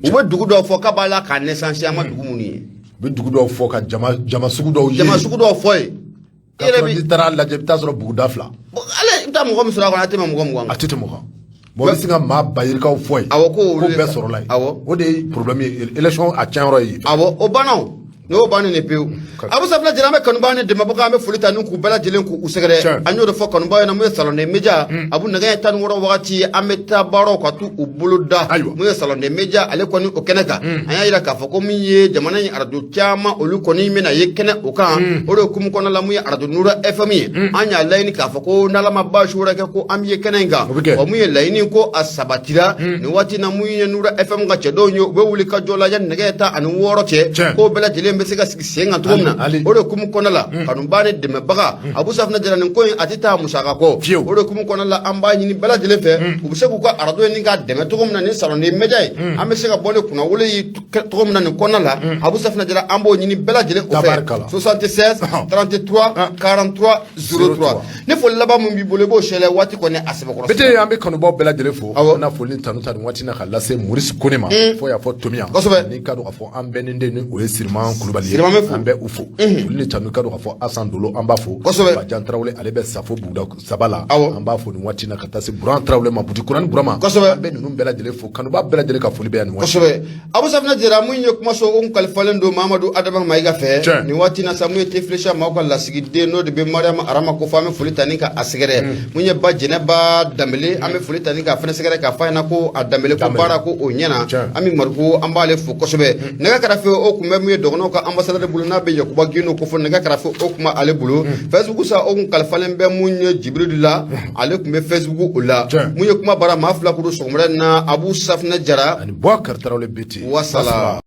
u bɛ dugu dɔw fɔ k'a b'a la k'a naissance an ma dugu minnu ye u bɛ dugu dɔw fɔ ka jama sugu dɔw ye jama sugu dɔw fɔ ye k'a sɔrɔ n'i taara lajɛ i bɛ taa sɔrɔ buguda 2 ale i bɛ taa mɔgɔ min sɔrɔ a kɔnɔ a tɛ tɛmɛ mɔgɔ 20 a tɛ tɛmɛ o kan bon i bɛ se ka maa bayirikaw fɔ ye ko bɛɛ sɔrɔla ye o de ye problème ye élection a tiɲɛyɔrɔ ye o banna o n'o bannen de pewu Abu Safina Jara an bɛ kanubaga ni dɛmɛbaga an bɛ foli ta ni k'u bɛɛ lajɛlen k'u sɛgɛrɛ an y'o de fɔ kanubaga ɲɛna mun ye salon des médias Abu nɛgɛ ɲɛ 16 wagati an bɛ taa baaraw ka t'u bolo da mun ye salon des médias ale kɔni o kɛnɛ kan an y'a jira k'a fɔ ko min ye jamana in radio caman olu kɔni bɛna ye kɛnɛ o kan o de hukumu kɔnɔna la mun ye radio Nura FM ye an y'a laɲini k'a fɔ ko n'Ala ma baasi wɛrɛ kɛ ko an bɛ ye kɛnɛ in kan wa mun ye laɲini ko a sabatira nin waati na mun ye Nura FM ka cɛdenw ye u bɛ wuli ka jɔ la yanni nɛgɛ ɲɛ 16 cɛ k'o bɛɛ lajɛlen bɛ se ka sigi sen kan cogo min na o de hukumu kɔnɔna la kanubaga ni dɛmɛbaga Abu Safina Jara nin ko in a tɛ taa musaka kɔ o de hukumu kɔnɔna la an b'a ɲini bɛɛ lajɛlen fɛ u bɛ se k'u ka radio ni ka dɛmɛ cogo min na ni salon des médias ye an bɛ se ka bɔ ni kunnawolo ye cogo min na nin kɔnɔna la Abu Safina Jara an b'o ɲini bɛɛ lajɛlen o fɛ 76 33 43 03 ni foli laban min b'i bolo i b'o sɛlɛ waati kɔni a sɛbɛkɔrɔ bete an bɛ kanubaw bɛɛ lajɛlen fo an na foli tanu ta nin waati na ka lase Maurice Kone ma fo y'a fɔ Tomiya ni ka dɔn k'a fɔ an bɛɛ ni den ni o ye Siriman Kulubali ye an bɛ u fo foli ni tanu ka dɔn k'a fɔ Asan Dolo an b'a fo Bajan Tarawele ale bɛ Safo Buguda saba la an b'a fo nin waati na ka taa se Buran Tarawele ma Buti Kurani Burama an bɛ ninnu bɛɛ lajɛlen fo kanubaw bɛɛ lajɛlen ka foli bɛ yan nin waati Abu Safina Jara mun ye kuma sɔ o kalifalen don Mamadu Adama Mayiga fɛ nin waati na sa mun ye Tefilesa maaw ka lasigiden n'o de bɛ Mariama Arama ko fɔ an bɛ foli ta ni ka a sɛgɛrɛ mun ye ba Jɛnɛba Danbele an bɛ foli ta ni ka fɛnɛ sɛgɛrɛ k'a fɔ a ɲɛna ko a Danbele ko baara ko o ɲɛna an bɛ Mariku an b'ale fo kosɛbɛ nɛgɛ kɛrɛfɛ o kun bɛ mun ye dɔgɔnɔw ka ambassadeur bolo n'a bɛ Yakuba Gino ko fɔ nɛgɛ kɛrɛfɛ o kuma ale bolo Facebook sa o kun kalifalen bɛ mun ye Jibril la ale kun bɛ Facebook o la mun ye kuma bara maa fila kuru sɔgɔmada na Abu Safina Jara ani Boubacar Tarawele Bete wasala